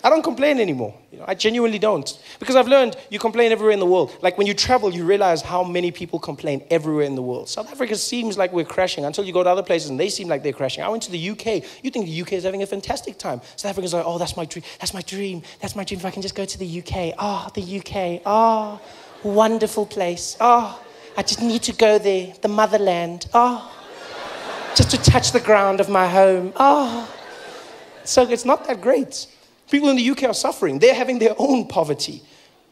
I don't complain anymore. I genuinely don't. Because I've learned you complain everywhere in the world. Like when you travel, you realize how many people complain everywhere in the world. South Africa seems like we're crashing until you go to other places and they seem like they're crashing. I went to the UK. You think the UK is having a fantastic time. South Africans are like, oh, that's my dream. That's my dream. That's my dream if I can just go to the UK. Oh, the UK. Oh, wonderful place. Oh, I just need to go there. The motherland. Oh, just to touch the ground of my home. Oh, so it's not that great. People in the UK are suffering. They're having their own poverty.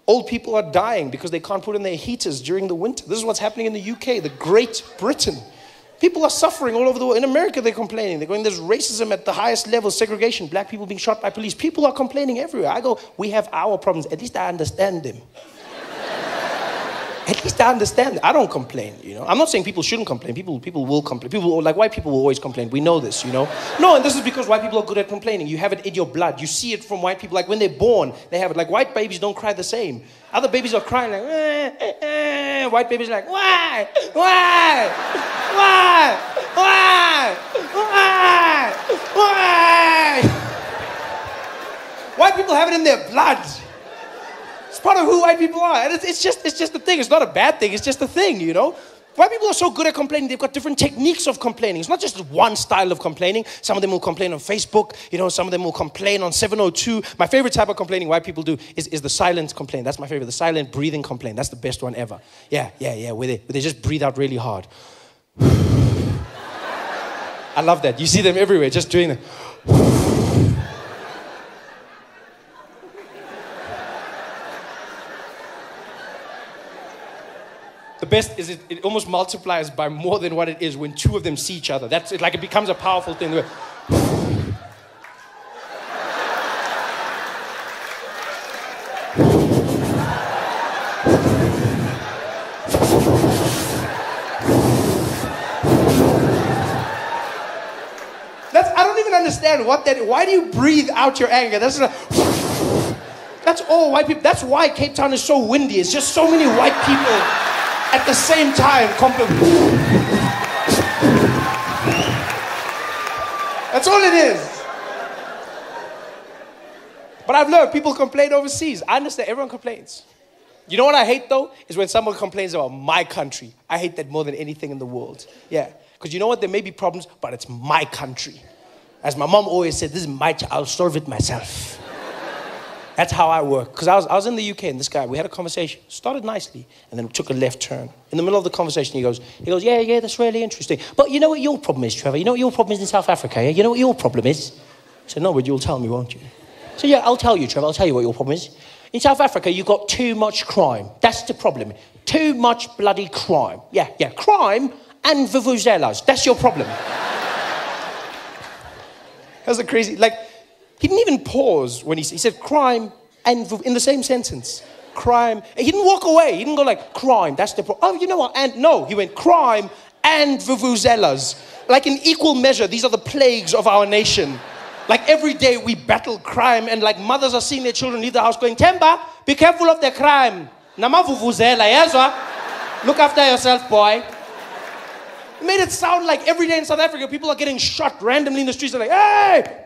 Old people are dying because they can't put in their heaters during the winter. This is what's happening in the UK, the Great Britain. People are suffering all over the world. In America, they're complaining. They're going, there's racism at the highest level, segregation, black people being shot by police. People are complaining everywhere. I go, we have our problems. At least I understand them. At least I understand. I don't complain, I'm not saying people shouldn't complain. People will complain. Like white people will always complain. We know this, No, and this is because white people are good at complaining. You have it in your blood. You see it from white people. Like when they're born, they have it. Like white babies don't cry the same. Other babies are crying like, White babies are like, why? Why? Why? Why? Why? Why? White people have it in their blood. It's part of who white people are. And it's just the thing. It's not a bad thing. It's just a thing, White people are so good at complaining. They've got different techniques of complaining. It's not just one style of complaining. Some of them will complain on Facebook. Some of them will complain on 702. My favorite type of complaining white people do is the silent complaint. That's my favorite. The silent breathing complaint. That's the best one ever. Yeah. Where they just breathe out really hard. I love that. You see them everywhere just doing that. The best is it almost multiplies by more than what it is when two of them see each other. That's it, like it becomes a powerful thing. I don't even understand what that is. Why do you breathe out your anger? That's all white people. That's why Cape Town is so windy. It's just so many white people at the same time, that's all it is. But I've learned people complain overseas. I understand, everyone complains. You know what I hate though? Is when someone complains about my country. I hate that more than anything in the world. Yeah, because you know what? There may be problems, but it's my country. As my mom always said, this is my I'll solve it myself. That's how I work. Because I was in the UK and this guy, we had a conversation. Started nicely and then took a left turn. In the middle of the conversation, he goes, yeah, that's really interesting. But you know what your problem is, Trevor? You know what your problem is in South Africa? Yeah? You know what your problem is? I said, no, but you'll tell me, won't you? So yeah, I'll tell you, Trevor. I'll tell you what your problem is. In South Africa, you've got too much crime. That's the problem. Too much bloody crime. Yeah, crime and vuvuzelas. That's your problem. That's a crazy, he didn't even pause when he said crime and in the same sentence. Crime. He didn't walk away. He didn't go like, crime, that's the problem. Oh, you know what? And no, he went crime and vuvuzelas. Like in equal measure, these are the plagues of our nation. Like every day we battle crime and like mothers are seeing their children leave the house going, Temba, be careful of the crime. Nama vuvuzela, yes? Look after yourself, boy. It made it sound like every day in South Africa, people are getting shot randomly in the streets. They're like, hey!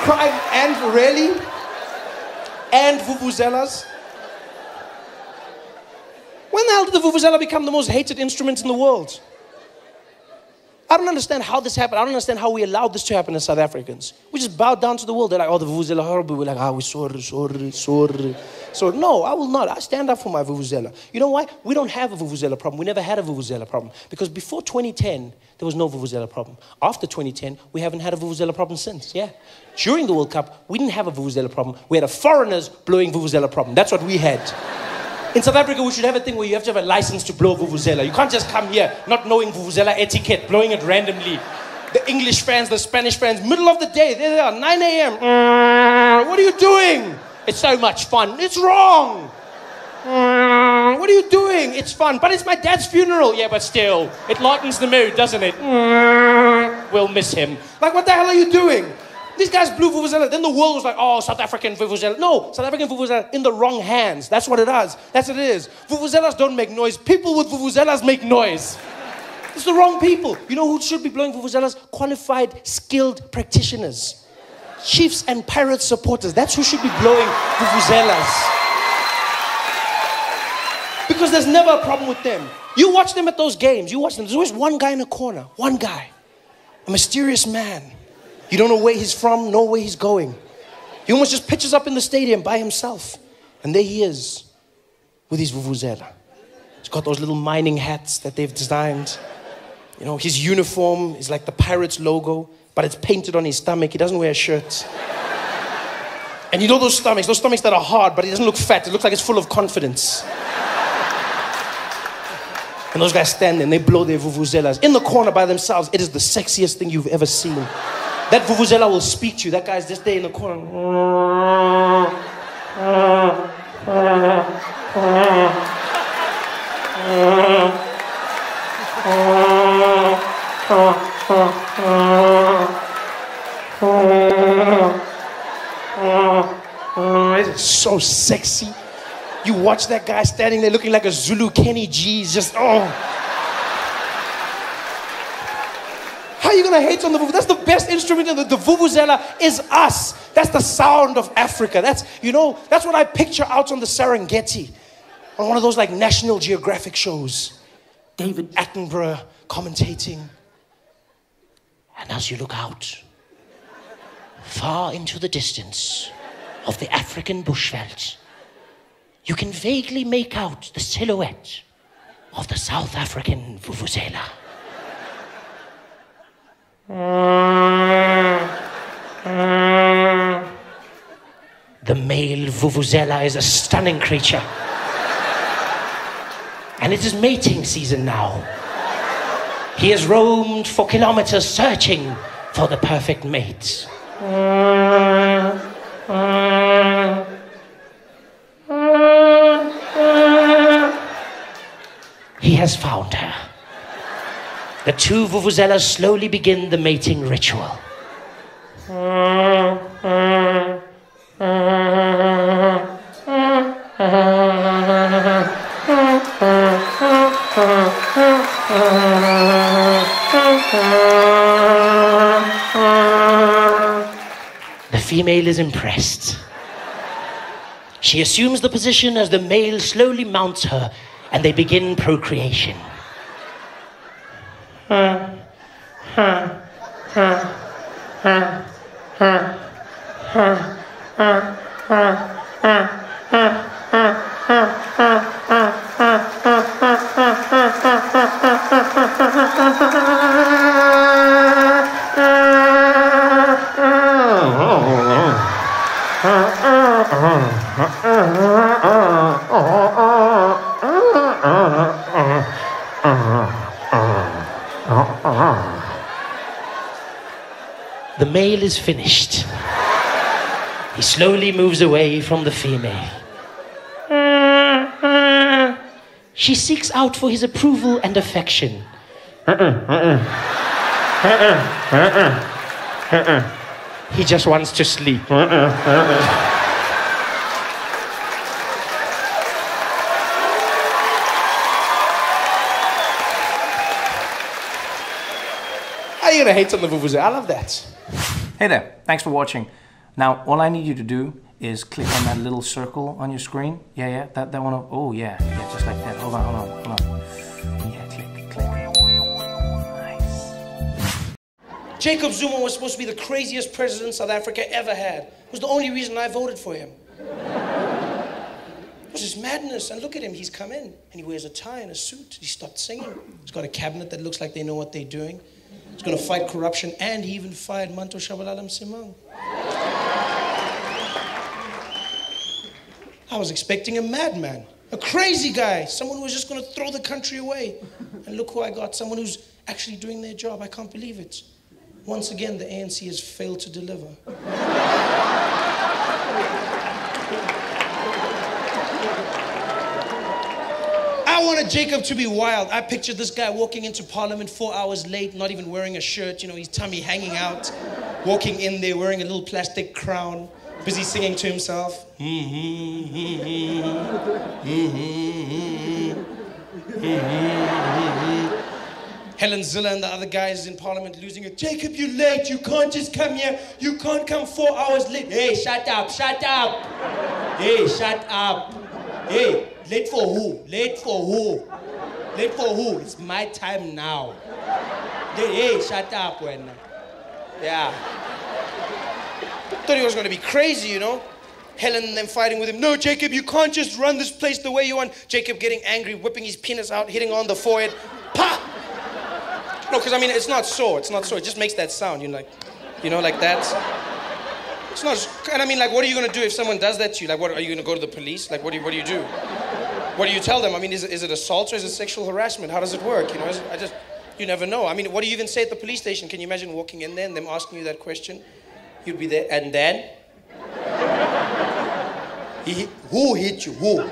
Crime and really? And vuvuzelas? When the hell did the vuvuzela become the most hated instrument in the world? I don't understand how this happened. I don't understand how we allowed this to happen as South Africans. We just bowed down to the world. They're like, oh, the vuvuzela horrible. We're like, we're sorry. So no, I will not. I stand up for my vuvuzela. You know why? We don't have a vuvuzela problem. We never had a vuvuzela problem. Because before 2010, there was no vuvuzela problem. After 2010, we haven't had a vuvuzela problem since, yeah. During the World Cup, we didn't have a vuvuzela problem. We had a foreigners blowing vuvuzela problem. That's what we had. In South Africa, we should have a thing where you have to have a license to blow vuvuzela. You can't just come here not knowing vuvuzela etiquette, blowing it randomly. The English fans, the Spanish fans, middle of the day, there they are, 9 a.m. What are you doing? It's so much fun. It's wrong. What are you doing? It's fun. But it's my dad's funeral. Yeah, but still, it lightens the mood, doesn't it? We'll miss him. Like, what the hell are you doing? These guys blew vuvuzela. Then the world was like, oh, South African vuvuzela. No, South African vuvuzela in the wrong hands. That's what it is. That's what it is. Vuvuzelas don't make noise. People with vuvuzelas make noise. It's the wrong people. You know who should be blowing vuvuzelas? Qualified, skilled practitioners. Chiefs and pirate supporters. That's who should be blowing vuvuzelas. Because there's never a problem with them. You watch them at those games. You watch them. There's always one guy in the corner. One guy. A mysterious man. You don't know where he's from, know where he's going. He almost just pitches up in the stadium by himself. And there he is with his vuvuzela. He's got those little mining hats that they've designed. You know, his uniform is like the Pirates logo, but it's painted on his stomach. He doesn't wear a shirt. And you know those stomachs that are hard, but he doesn't look fat. It looks like it's full of confidence. And those guys stand there and they blow their vuvuzelas in the corner by themselves. It is the sexiest thing you've ever seen. That vuvuzela will speak to you. That guy's just there in the corner. It is so sexy. You watch that guy standing there looking like a Zulu Kenny G. He's just, oh. How are you going to hate on the vuvuzela? That's the best instrument in the vuvuzela is us. That's the sound of Africa. That's, you know, that's what I picture out on the Serengeti. On one of those like National Geographic shows. David Attenborough commentating. And as you look out, far into the distance of the African bushveld, you can vaguely make out the silhouette of the South African vuvuzela. The male vuvuzela is a stunning creature. And it is mating season now. He has roamed for kilometers searching for the perfect mate. He has found her. The two vuvuzelas slowly begin the mating ritual. The female is impressed. She assumes the position as the male slowly mounts her and they begin procreation. The male is finished. He slowly moves away from the female. She seeks out for his approval and affection. He just wants to sleep. How are you gonna hate on the vuvuzela? I love that. Hey there, thanks for watching. Now, all I need you to do is click on that little circle on your screen. Yeah, that one. Oh, yeah, just like that. Hold on. Yeah, click. Nice. Jacob Zuma was supposed to be the craziest president South Africa ever had. It was the only reason I voted for him. It was just madness. And look at him, he's come in and he wears a tie and a suit. He stopped singing. He's got a cabinet that looks like they know what they're doing. He's going to fight corruption, and he even fired Manto Shabalala Msimang. I was expecting a madman, a crazy guy, someone who was just going to throw the country away. And look who I got, someone who's actually doing their job. I can't believe it. Once again, the ANC has failed to deliver. I wanted Jacob to be wild. I pictured this guy walking into Parliament 4 hours late, not even wearing a shirt, you know, his tummy hanging out, walking in there wearing a little plastic crown, busy singing to himself. Helen Ziller and the other guys in Parliament losing it. Jacob, you're late. You can't just come here. You can't come 4 hours late. Hey, shut up, shut up. Hey, shut up. Hey, late for who? Late for who? Late for who? It's my time now. Hey, shut up, when. Yeah. Thought he was going to be crazy, you know? Helen and them fighting with him. No, Jacob, you can't just run this place the way you want. Jacob getting angry, whipping his penis out, hitting on the forehead. Pa! No, because I mean, it's not so. It's not so. It just makes that sound, like that. It's not. And I mean, like, what are you going to do if someone does that to you? Like, what are you going to go to the police? Like, what do you do? What do you tell them? I mean, is it assault or is it sexual harassment? How does it work? You never know. I mean, what do you even say at the police station? Can you imagine walking in there and them asking you that question? You'd be there, and then? Who hit you? Who?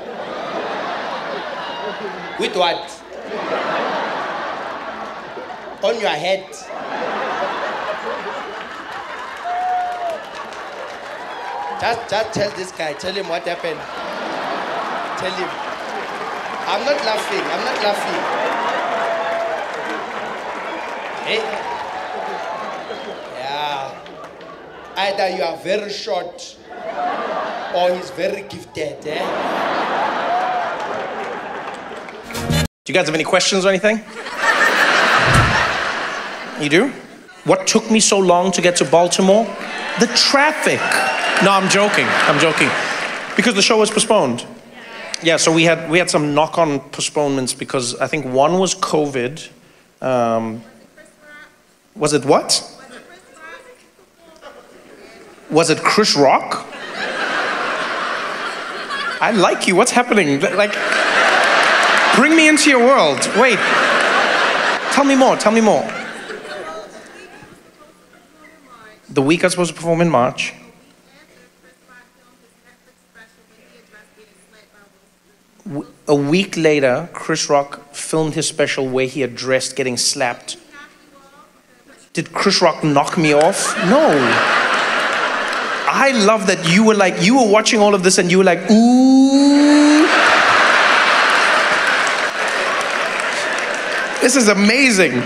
With what? On your head. Just tell this guy, tell him what happened. Tell him. I'm not laughing, Hey? Yeah. Either you are very short or he's very gifted, eh? Do you guys have any questions or anything? You do? What took me so long to get to Baltimore? The traffic. No, I'm joking. Because the show was postponed. Yeah, so we had some knock-on postponements because I think one was COVID. Was it what? Was it Chris Rock? I like you. What's happening? Like, bring me into your world. Wait. Tell me more. The week I was supposed to perform in March. A week later, Chris Rock filmed his special where he addressed getting slapped. Did Chris Rock knock me off? No. I love that you were watching all of this and you were like, ooh. This is amazing.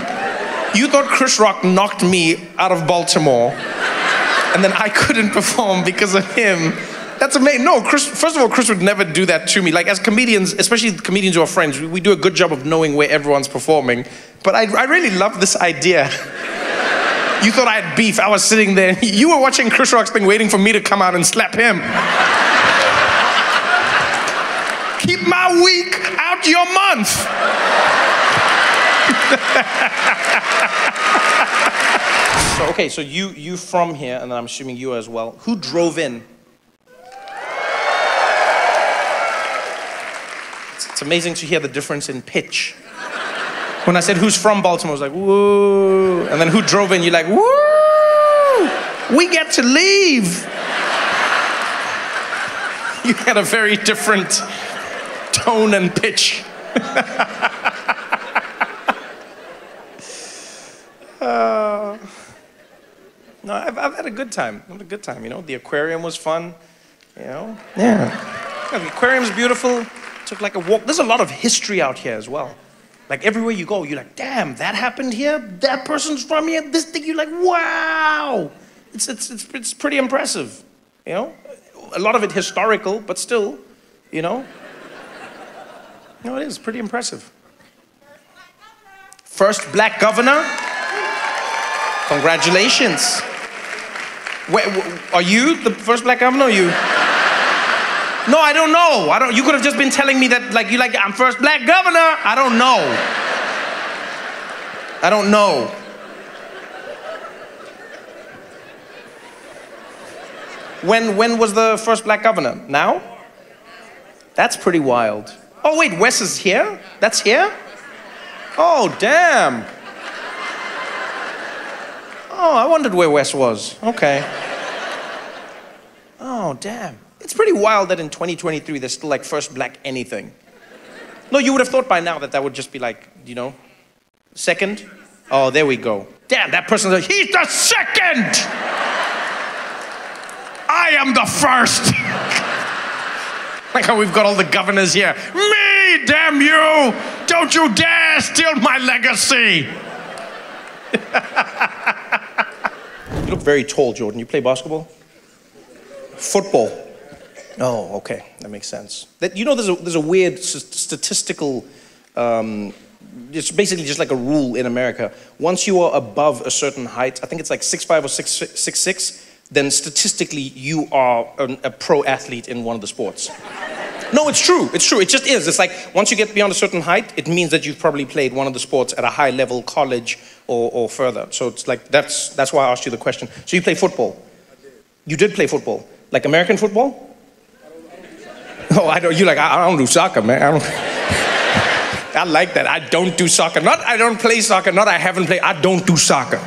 You thought Chris Rock knocked me out of Baltimore and then I couldn't perform because of him. That's amazing. No, first of all, Chris would never do that to me. Like, as comedians, especially comedians who are friends, we do a good job of knowing where everyone's performing. But I really love this idea. You thought I had beef. I was sitting there. You were watching Chris Rock's thing, waiting for me to come out and slap him. Keep my week out your month. So you from here, and I'm assuming you as well. Who drove in? It's amazing to hear the difference in pitch. When I said, who's from Baltimore, I was like, woo. And then who drove in, you're like, woo. We get to leave. You had a very different tone and pitch. No, I've had a good time. The aquarium was fun, Yeah. The aquarium's beautiful. Took like a walk. There's a lot of history out here as well. Like everywhere you go, you're like, damn, that happened here? That person's from here? This thing, you're like, wow. It's pretty impressive, A lot of it historical, but still, No, it is pretty impressive. First black governor? Congratulations. Wait, are you the first black governor or you? No, I don't know. You could have just been telling me that, I'm first black governor. I don't know. When was the first black governor? Now? That's pretty wild. Oh, wait, Wes is here? That's here? Oh, damn. Oh, I wondered where Wes was. Okay. Oh, damn. It's pretty wild that in 2023 there's still first black anything. No, you would have thought by now that would just be second. Oh, there we go. Damn, that person's like, he's the second! I am the first! Like how we've got all the governors here. Me, damn you! Don't you dare steal my legacy! You look very tall, Jordan. You play basketball? Football. Oh, okay. That makes sense. You know, there's a weird statistical... it's basically just like a rule in America. Once you are above a certain height, I think it's like 6'5" or 6'6", then statistically you are a pro athlete in one of the sports. No, it's true. It's true. It just is. It's like once you get beyond a certain height, it means that you've probably played one of the sports at a high level, college or further. So it's like that's why I asked you the question. So you play football? You did play football, like American football? Oh, I don't. You like I don't do soccer, man. I like that. I don't do soccer. Not I don't play soccer. Not I haven't played. I don't do soccer.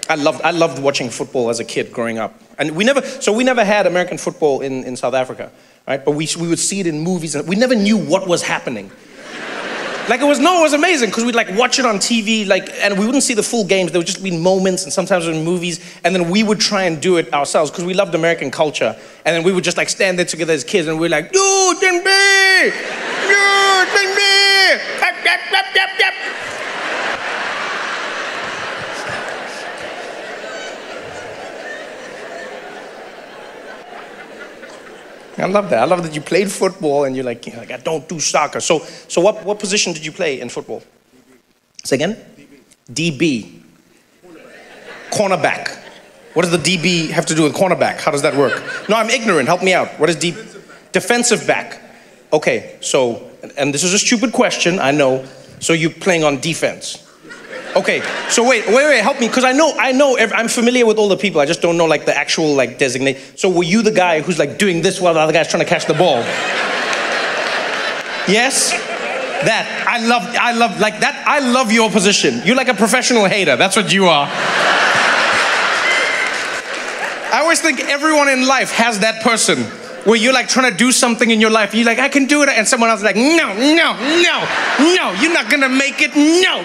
I loved watching football as a kid growing up. And we never had American football in South Africa, right? But we would see it in movies, and we never knew what was happening. Like it was amazing because we'd like watch it on TV, like, and we wouldn't see the full games. There would just be moments, and sometimes in movies, and then we would try and do it ourselves because we loved American culture. And then we would just like stand there together as kids, and we're like, "You can be, you can be, yep, yep, yep, yep, yep." I love that. I love that you played football and you're like I don't do soccer. So what position did you play in football? Say again? DB. Cornerback. What does the DB have to do with cornerback? How does that work? No, I'm ignorant. Help me out. What is DB? Defensive back. Okay, so, and this is a stupid question, I know. So you're playing on defense. Okay, so wait, help me, because I know, I'm familiar with all the people, I just don't know like the actual like designate. So were you the guy who's like doing this while the other guy's trying to catch the ball? Yes? That, I love your position. You're like a professional hater, that's what you are. I always think everyone in life has that person where you're like trying to do something in your life, you're like, I can do it, and someone else is like, no, you're not gonna make it, no.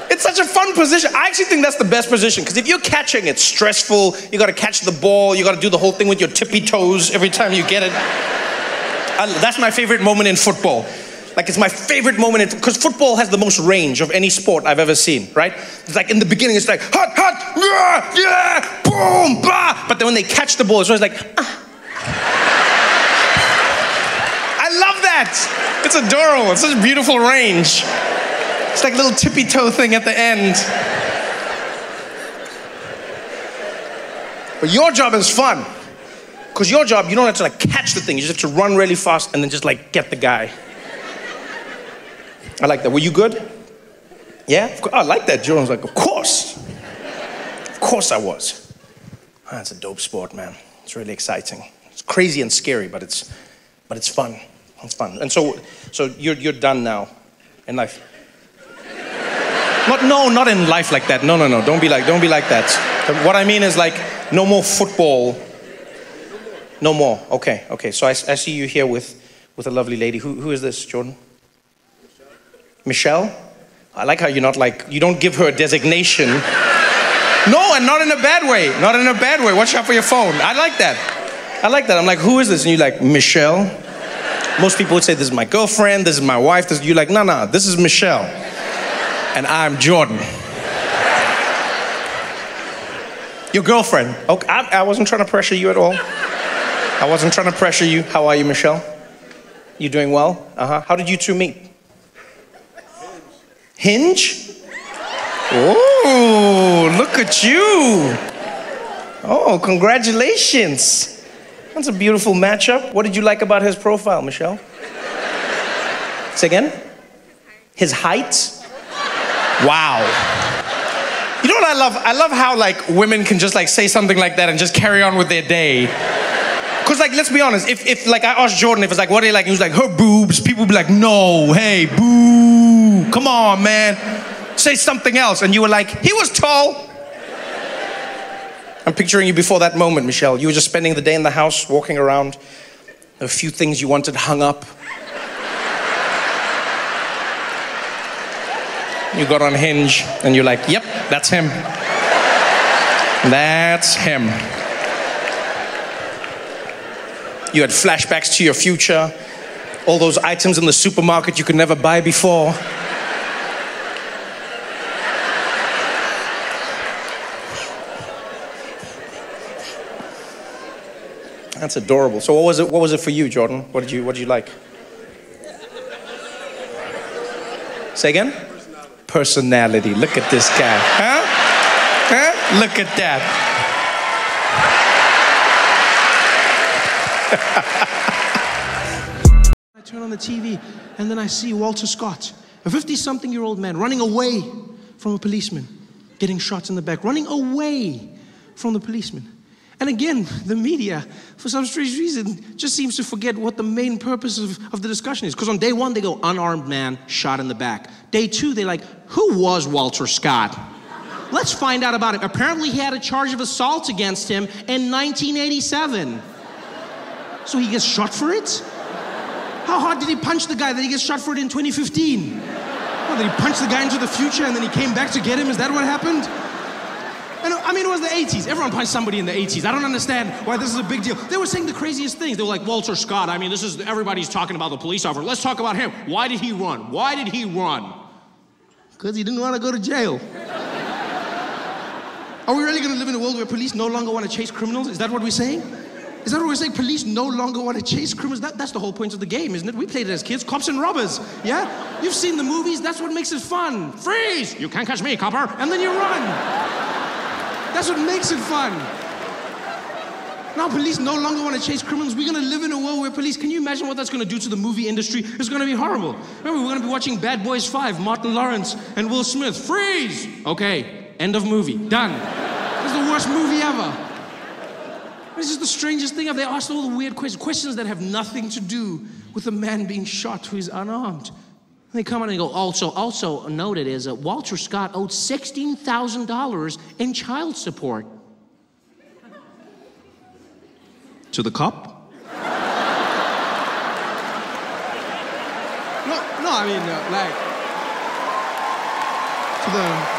It's such a fun position. I actually think that's the best position, because if you're catching, it's stressful, you gotta catch the ball, you gotta do the whole thing with your tippy toes every time you get it. That's my favorite moment in football. Like it's my favorite moment, because football has the most range of any sport I've ever seen, right? It's like in the beginning, it's like, hot, yeah, boom, bah. But then when they catch the ball, it's always like, ah. I love that. It's adorable. It's such a beautiful range. It's like a little tippy toe thing at the end. But your job is fun. Because your job, you don't have to like catch the thing. You just have to run really fast and then just like get the guy. I like that. Were you good? Yeah? I like that. Jordan was like, of course. Of course I was. Oh, it's a dope sport, man. It's really exciting. It's crazy and scary, but it's fun. It's fun. And so you're done now in life. Not in life like that. No. Don't be like that. What I mean is like no more football. No more. Okay. So I see you here with a lovely lady. Who is this, Jordan? Michelle? I like how you're not like, you don't give her a designation. No, and not in a bad way. Not in a bad way. Watch out for your phone. I like that. I'm like, who is this? And you're like, Michelle? Most people would say, this is my girlfriend, this is my wife. You're like, no, this is Michelle. And I'm Jordan. Your girlfriend. Okay, I wasn't trying to pressure you at all. I wasn't trying to pressure you. How are you, Michelle? You doing well? How did you two meet? Hinge? Oh, look at you. Oh, congratulations. That's a beautiful matchup. What did you like about his profile, Michelle? Say again? His height? Wow. You know what I love? I love how like women can just like say something like that and just carry on with their day. Because like, let's be honest, if like I asked Jordan, if it's like, what do you like? And he was like, her boobs. People would be like, no, hey, boo. Come on, man. Say something else. And you were like, he was tall. I'm picturing you before that moment, Michelle. You were just spending the day in the house, walking around. A few things you wanted hung up. You got on Hinge, and you're like, yep, that's him. That's him. You had flashbacks to your future. All those items in the supermarket you could never buy before. That's adorable. So what was it for you, Jordan? What did you like? Say again? Personality. Look at this guy. Huh? Huh? Look at that. I turn on the TV and then I see Walter Scott, a 50-something-year-old man running away from a policeman, getting shot in the back, running away from the policeman. And again, the media, for some strange reason, just seems to forget what the main purpose of the discussion is. Because on day one, they go, unarmed man, shot in the back. Day two, they're like, who was Walter Scott? Let's find out about him. Apparently, he had a charge of assault against him in 1987. So he gets shot for it? How hard did he punch the guy that he gets shot for it in 2015? Well, did he punch the guy into the future and then he came back to get him? Is that what happened? I mean, it was the 80s. Everyone punched somebody in the 80s. I don't understand why this is a big deal. They were saying the craziest things. They were like, Walter Scott, I mean, everybody's talking about the police officer. Let's talk about him. Why did he run? Why did he run? Because he didn't want to go to jail. Are we really going to live in a world where police no longer want to chase criminals? Is that what we're saying? Is that what we're saying? Police no longer want to chase criminals? That's the whole point of the game, isn't it? We played it as kids, cops and robbers, yeah? You've seen the movies, that's what makes it fun. Freeze! You can't catch me, copper. And then you run. That's what makes it fun. Now police no longer want to chase criminals. We're going to live in a world where police, can you imagine what that's going to do to the movie industry? It's going to be horrible. Remember, we're going to be watching Bad Boys 5, Martin Lawrence and Will Smith. Freeze! Okay, end of movie, done. This is the worst movie ever. This is the strangest thing. They asked all the weird questions that have nothing to do with a man being shot who is unarmed. They come on and go, also noted is that Walter Scott owed $16,000 in child support. To the cop? No, I mean, like, to the...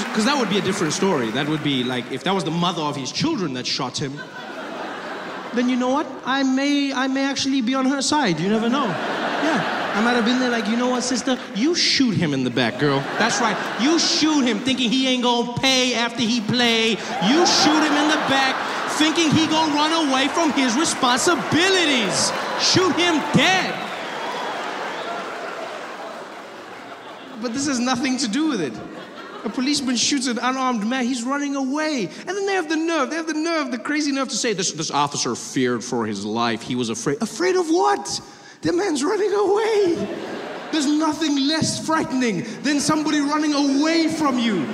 Because that would be a different story. That would be like, if that was the mother of his children that shot him, then you know what? I may actually be on her side. You never know. Yeah. I might have been there like, you know what, sister? You shoot him in the back, girl. That's right. You shoot him thinking he ain't gonna pay after he play. You shoot him in the back thinking he gonna run away from his responsibilities. Shoot him dead. But this has nothing to do with it. A policeman shoots an unarmed man, he's running away. And then they have the crazy nerve to say, this officer feared for his life. He was afraid. Afraid of what? The man's running away. There's nothing less frightening than somebody running away from you.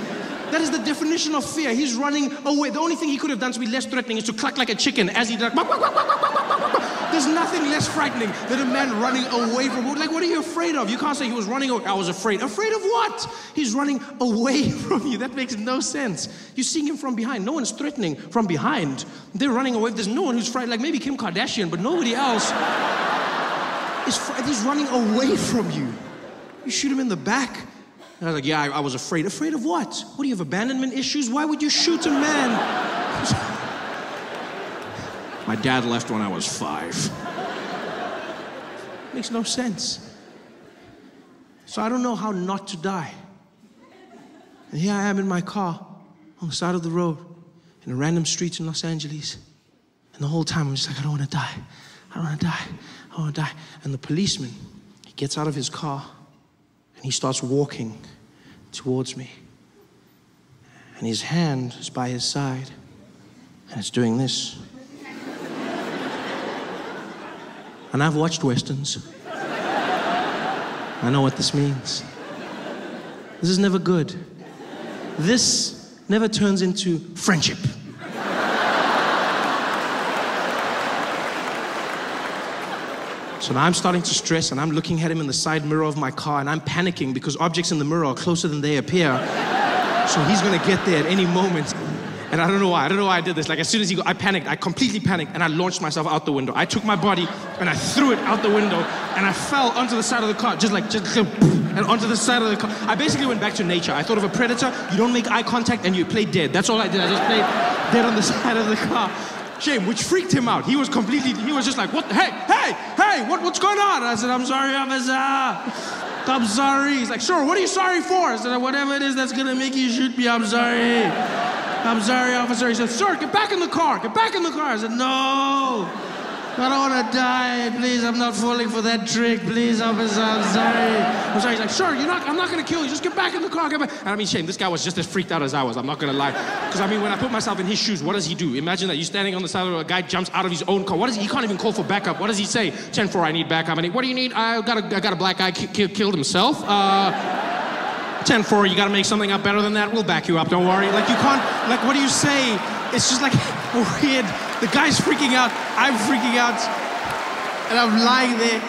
That is the definition of fear. He's running away. The only thing he could have done to be less threatening is to cluck like a chicken as he does. There's nothing less frightening than a man running away from you. Like, what are you afraid of? You can't say he was running away. I was afraid. Afraid of what? He's running away from you. That makes no sense. You're seeing him from behind. No one's threatening from behind. They're running away. There's no one who's frightened. Like maybe Kim Kardashian, but nobody else is running away from you. You shoot him in the back. And I was like, yeah, I was afraid. Afraid of what? What, do you have abandonment issues? Why would you shoot a man? My dad left when I was 5. Makes no sense. So I don't know how not to die. And here I am in my car on the side of the road in a random street in Los Angeles. And the whole time I'm just like, I don't want to die. I don't want to die. I don't want to die. And the policeman, he gets out of his car and he starts walking towards me. And his hand is by his side and it's doing this. And I've watched Westerns. I know what this means. This is never good. This never turns into friendship. So now I'm starting to stress and I'm looking at him in the side mirror of my car and I'm panicking because objects in the mirror are closer than they appear. So he's gonna get there at any moment. And I don't know why I did this. Like as soon as he I panicked, I completely panicked and I launched myself out the window. I took my body and I threw it out the window and I fell onto the side of the car, just and onto the side of the car. I basically went back to nature. I thought of a predator, you don't make eye contact and you play dead. That's all I did, I just played dead on the side of the car. Shame, which freaked him out. He was just like, what, hey, what's going on? I said, I'm sorry, officer. I'm sorry. He's like, sure, what are you sorry for? I said, whatever it is that's gonna make you shoot me, I'm sorry. I'm sorry, officer. He said, sir, get back in the car, get back in the car. I said, no, I don't wanna die. Please, I'm not falling for that trick. Please, officer, I'm sorry. I'm sorry. He's like, sure, I'm not gonna kill you. Just get back in the car, get back. And I mean, Shame, this guy was just as freaked out as I was. I'm not gonna lie. Because I mean, when I put myself in his shoes, what does he do? Imagine that you're standing on the side of a guy jumps out of his own car. What does he can't even call for backup. What does he say? 10-4, I need backup. And what do you need? I got a black guy killed himself. 10-4, you gotta make something up better than that. We'll back you up, don't worry. Like you can't, like what do you say? It's just like weird. The guy's freaking out, I'm freaking out. And I'm lying there,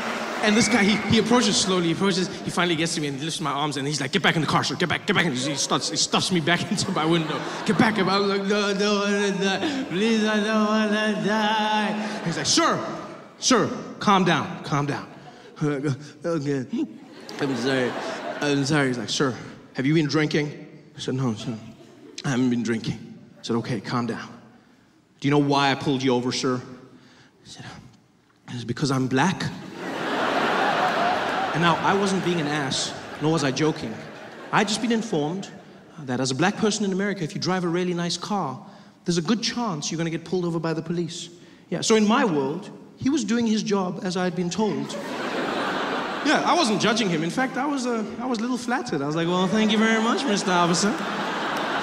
and this guy, he approaches slowly, he finally gets to me and lifts my arms, and he's like, get back in the car, sir, get back. And he stuffs me back into my window. Get back, I'm like, no, I don't wanna die, please, I don't wanna die. And he's like, sir, calm down. Okay, I'm sorry. He's like, sir, have you been drinking? I said, no, sir, I haven't been drinking. I said, okay, calm down. Do you know why I pulled you over, sir? I said, it's because I'm black. And now, I wasn't being an ass, nor was I joking. I'd just been informed that as a black person in America, if you drive a really nice car, there's a good chance you're gonna get pulled over by the police. Yeah, so in my world, he was doing his job as I had been told. Yeah, I wasn't judging him. In fact, I was a little flattered. I was like, well, thank you very much, Mr. Officer,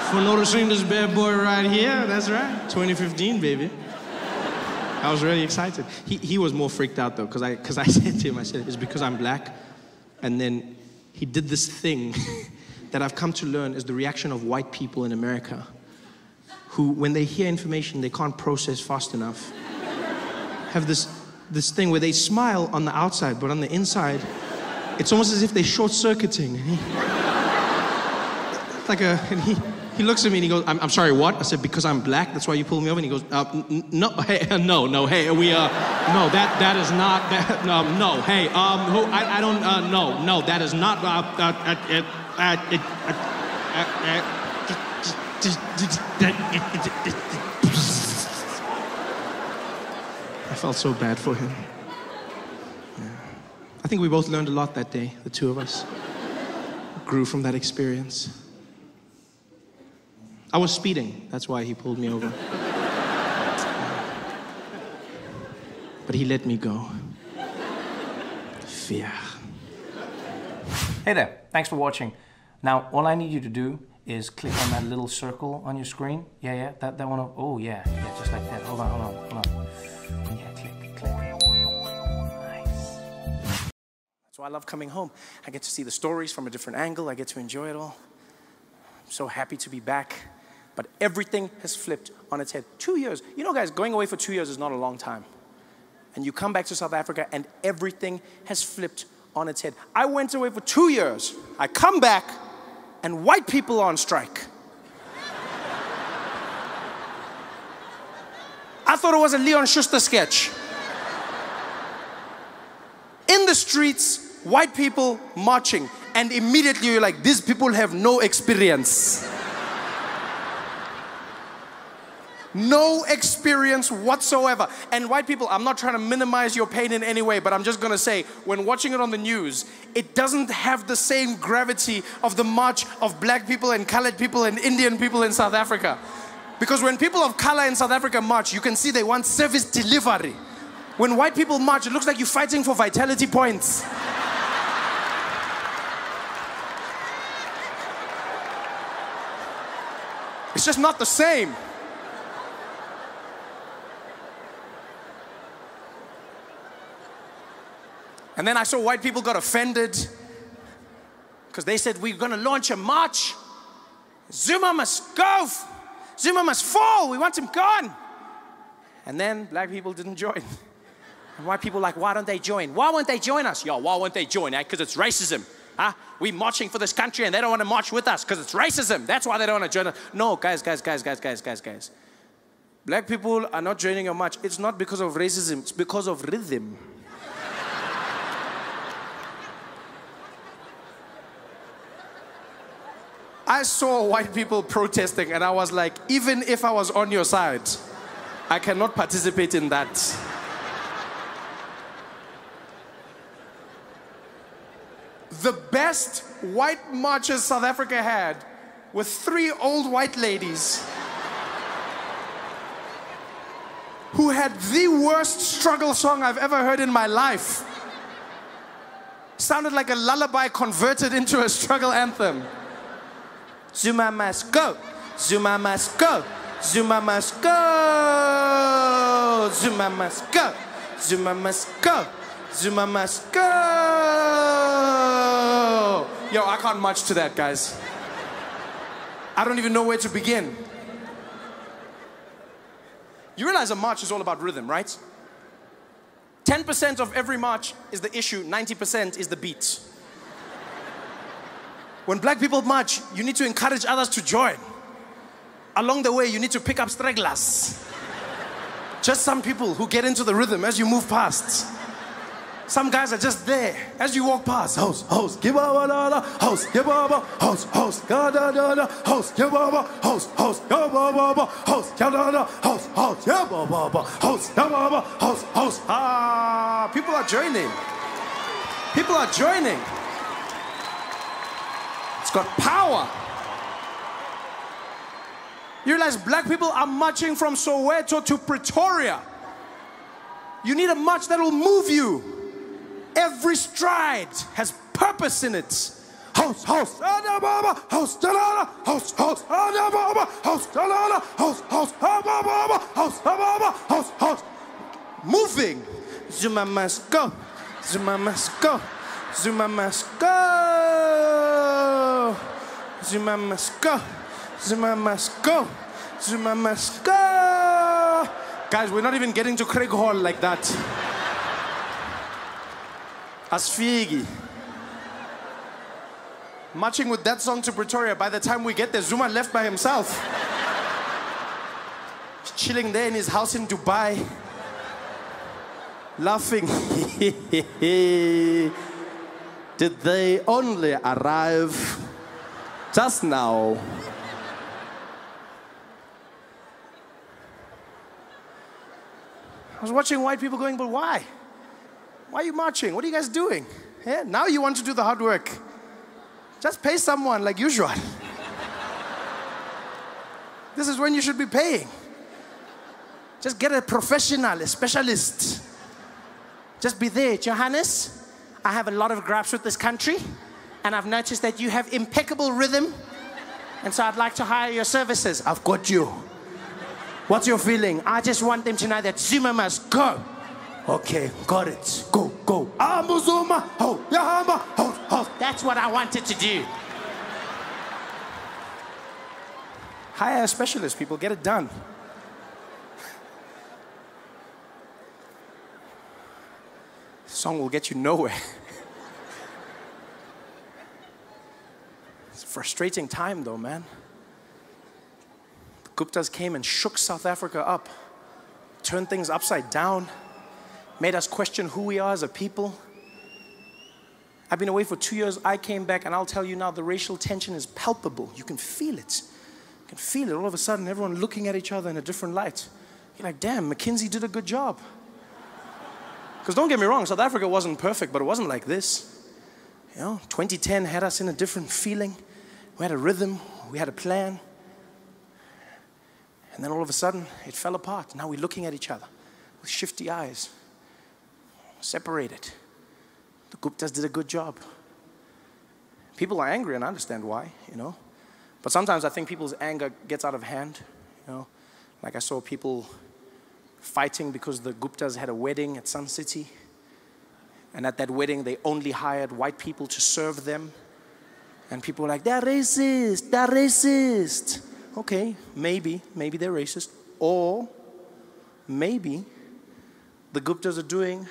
for noticing this bad boy right here. That's right, 2015, baby. I was really excited. He was more freaked out though, because I said to him, I said, it's because I'm black. And then he did this thing that I've come to learn is the reaction of white people in America, who, when they hear information they can't process fast enough, have this thing where they smile on the outside, but on the inside, it's almost as if they're short-circuiting. He looks at me and he goes, I'm sorry, what? I said, because I'm black, that's why you pulled me over? And he goes, no, hey, no, hey, no, that is not, no, hey, I don't, no, that is not, I felt so bad for him. Yeah. I think we both learned a lot that day, the two of us. Grew from that experience. I was speeding, that's why he pulled me over. But he let me go. Fear. Hey there, thanks for watching. Now, all I need you to do is click on that little circle on your screen. Yeah, that one, oh yeah, just like that. Hold on. Yeah, click. Nice. That's why I love coming home. I get to see the stories from a different angle. I get to enjoy it all. I'm so happy to be back. But everything has flipped on its head. 2 years. You know, guys, going away for 2 years is not a long time. And you come back to South Africa and everything has flipped on its head. I went away for 2 years. I come back and white people are on strike. I thought it was a Leon Schuster sketch. In the streets, white people marching. And immediately you're like, these people have no experience. No experience whatsoever. And white people, I'm not trying to minimize your pain in any way, but I'm just gonna say, when watching it on the news, it doesn't have the same gravity of the march of black people and colored people and Indian people in South Africa. Because when people of color in South Africa march, you can see they want service delivery. When white people march, it looks like you're fighting for vitality points. It's just not the same. And then I saw white people got offended because they said, we're going to launch a march. Zuma must go. Zuma must fall. We want him gone. And then black people didn't join. And white people like, why don't they join? Why won't they join us? Yo, why won't they join? Because it's racism. Huh? We're marching for this country and they don't want to march with us because it's racism. That's why they don't want to join us. No, guys. Black people are not joining your march. It's not because of racism. It's because of rhythm. I saw white people protesting and I was like, even if I was on your side, I cannot participate in that. The best white marches South Africa had were 3 old white ladies who had the worst struggle song I've ever heard in my life. Sounded like a lullaby converted into a struggle anthem. Zuma must go, Zuma must go, Zuma must go, Zuma must go, Zuma must go, Zuma must go. Yo, I can't march to that, guys. I don't even know where to begin. You realize a march is all about rhythm, right? 10% of every march is the issue, 90% is the beat. When black people march, you need to encourage others to join. Along the way, you need to pick up stragglers. Just some people who get into the rhythm as you move past. Some guys are just there as you walk past. Host, host, give up, host, give up, host, host, da da da da, host, give up, host, host, give up, host, da da da, host, host, give up, host, give up, host, host. Ah, people are joining. People are joining. It's got power. You realize black people are marching from Soweto to Pretoria. You need a march that will move you. Every stride has purpose in it. Host, host, host, host, host, host, host, host, host, moving. Zuma must go. Zuma must go. Zuma must go. Zuma must go. Zuma must go. Zuma must go. Guys, we're not even getting to Craig Hall like that. Asfigi. Marching with that song to Pretoria, by the time we get there, Zuma left by himself. He's chilling there in his house in Dubai. Laughing. Did they only arrive just now? I was watching white people going, but why? Why are you marching? What are you guys doing? Yeah, now you want to do the hard work. Just pay someone like usual. This is when you should be paying. Just get a professional, a specialist. Just be there. Johannes, I have a lot of gripes with this country, and I've noticed that you have impeccable rhythm, and so I'd like to hire your services. I've got you. What's your feeling? I just want them to know that Zuma must go. Okay, got it. Go, go. Zuma. Ho, Yahama, ho, ho. That's what I wanted to do. Hire a specialist, people. Get it done. This song will get you nowhere. It's a frustrating time, though, man. The Guptas came and shook South Africa up, turned things upside down, made us question who we are as a people. I've been away for 2 years. I came back, and I'll tell you now, the racial tension is palpable. You can feel it. You can feel it. All of a sudden, everyone looking at each other in a different light. You're like, damn, McKinsey did a good job. Because don't get me wrong, South Africa wasn't perfect, but it wasn't like this. You know, 2010 had us in a different feeling. We had a rhythm. We had a plan. And then all of a sudden, it fell apart. Now we're looking at each other with shifty eyes. Separated. The Guptas did a good job. People are angry, and I understand why, you know. But sometimes I think people's anger gets out of hand, you know. Like I saw people fighting because the Guptas had a wedding at Sun City. And at that wedding, they only hired white people to serve them. And people were like, they're racist, they're racist. Okay, maybe they're racist. Or maybe the Guptas are doing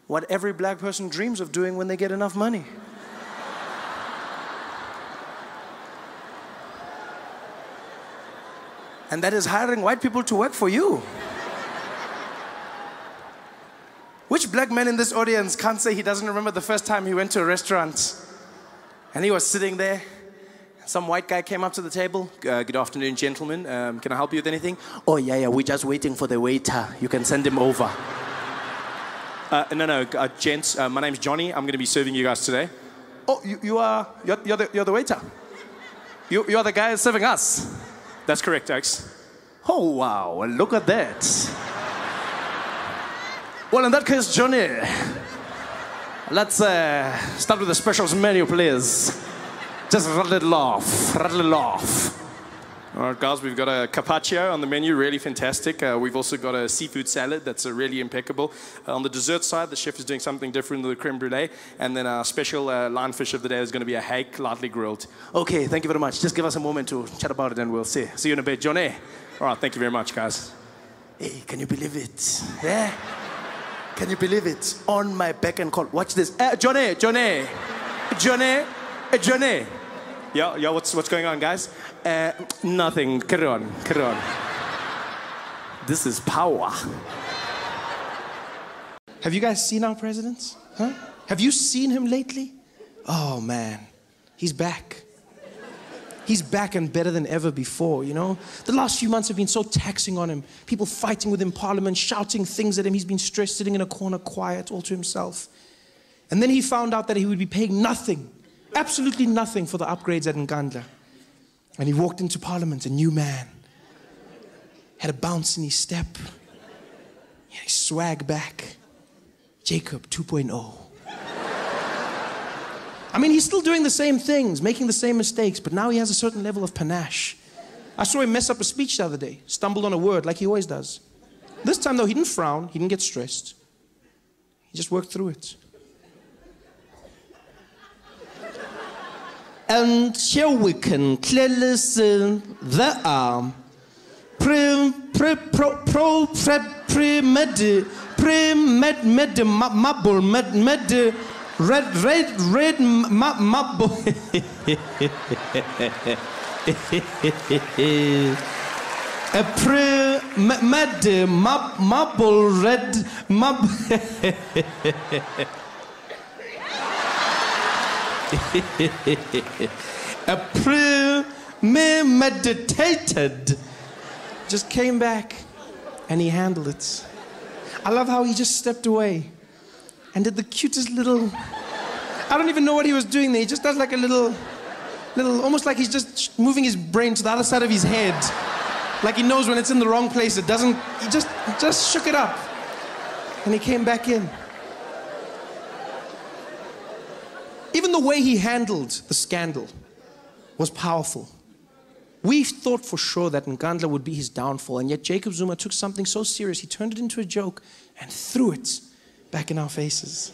what every black person dreams of doing when they get enough money. And that is hiring white people to work for you. Which black man in this audience can't say he doesn't remember the first time he went to a restaurant and he was sitting there and some white guy came up to the table. Good afternoon, gentlemen. Can I help you with anything? Oh, yeah, we're just waiting for the waiter. You can send him over. No, gents, my name's Johnny. I'm going to be serving you guys today. Oh, you're the waiter. You're the guy serving us. That's correct, Alex. Oh, wow, look at that. Well, in that case, Johnny, let's start with the specials menu, please. Just rattle it off, rattle it off. All right, guys, we've got a carpaccio on the menu, really fantastic. We've also got a seafood salad that's really impeccable. On the dessert side, the chef is doing something different with the crème brûlée. And then our special lionfish of the day is going to be a hake, lightly grilled. Okay, thank you very much. Just give us a moment to chat about it and we'll see. See you in a bit, Johnny. All right, thank you very much, guys. Hey, can you believe it? Yeah? Can you believe it? On my beck and call. Watch this. Johnny. Yeah, what's going on, guys? Nothing. Carry on. This is power. Have you guys seen our president? Huh? Have you seen him lately? Oh, man. He's back. He's back and better than ever before, you know? The last few months have been so taxing on him. People fighting with him in Parliament, shouting things at him. He's been stressed, sitting in a corner, quiet, all to himself. And then he found out that he would be paying nothing, absolutely nothing for the upgrades at Nkandla. And he walked into Parliament, a new man. Had a bounce in his step. He had his swag back. Jacob 2.0. I mean, he's still doing the same things, making the same mistakes, but now he has a certain level of panache. I saw him mess up a speech the other day, stumbled on a word like he always does. This time, though, he didn't frown, he didn't get stressed. He just worked through it. And here we can clearly see there are red marble. A marble red marble. A premeditated. Just came back and he handled it. I love how he just stepped away and did the cutest little, I don't even know what he was doing there. He just does like a little, almost like he's just moving his brain to the other side of his head. Like he knows when it's in the wrong place, it doesn't, he just shook it up. And he came back in. Even the way he handled the scandal was powerful. We thought for sure that Nkandla would be his downfall, and yet Jacob Zuma took something so serious, he turned it into a joke and threw it back in our faces.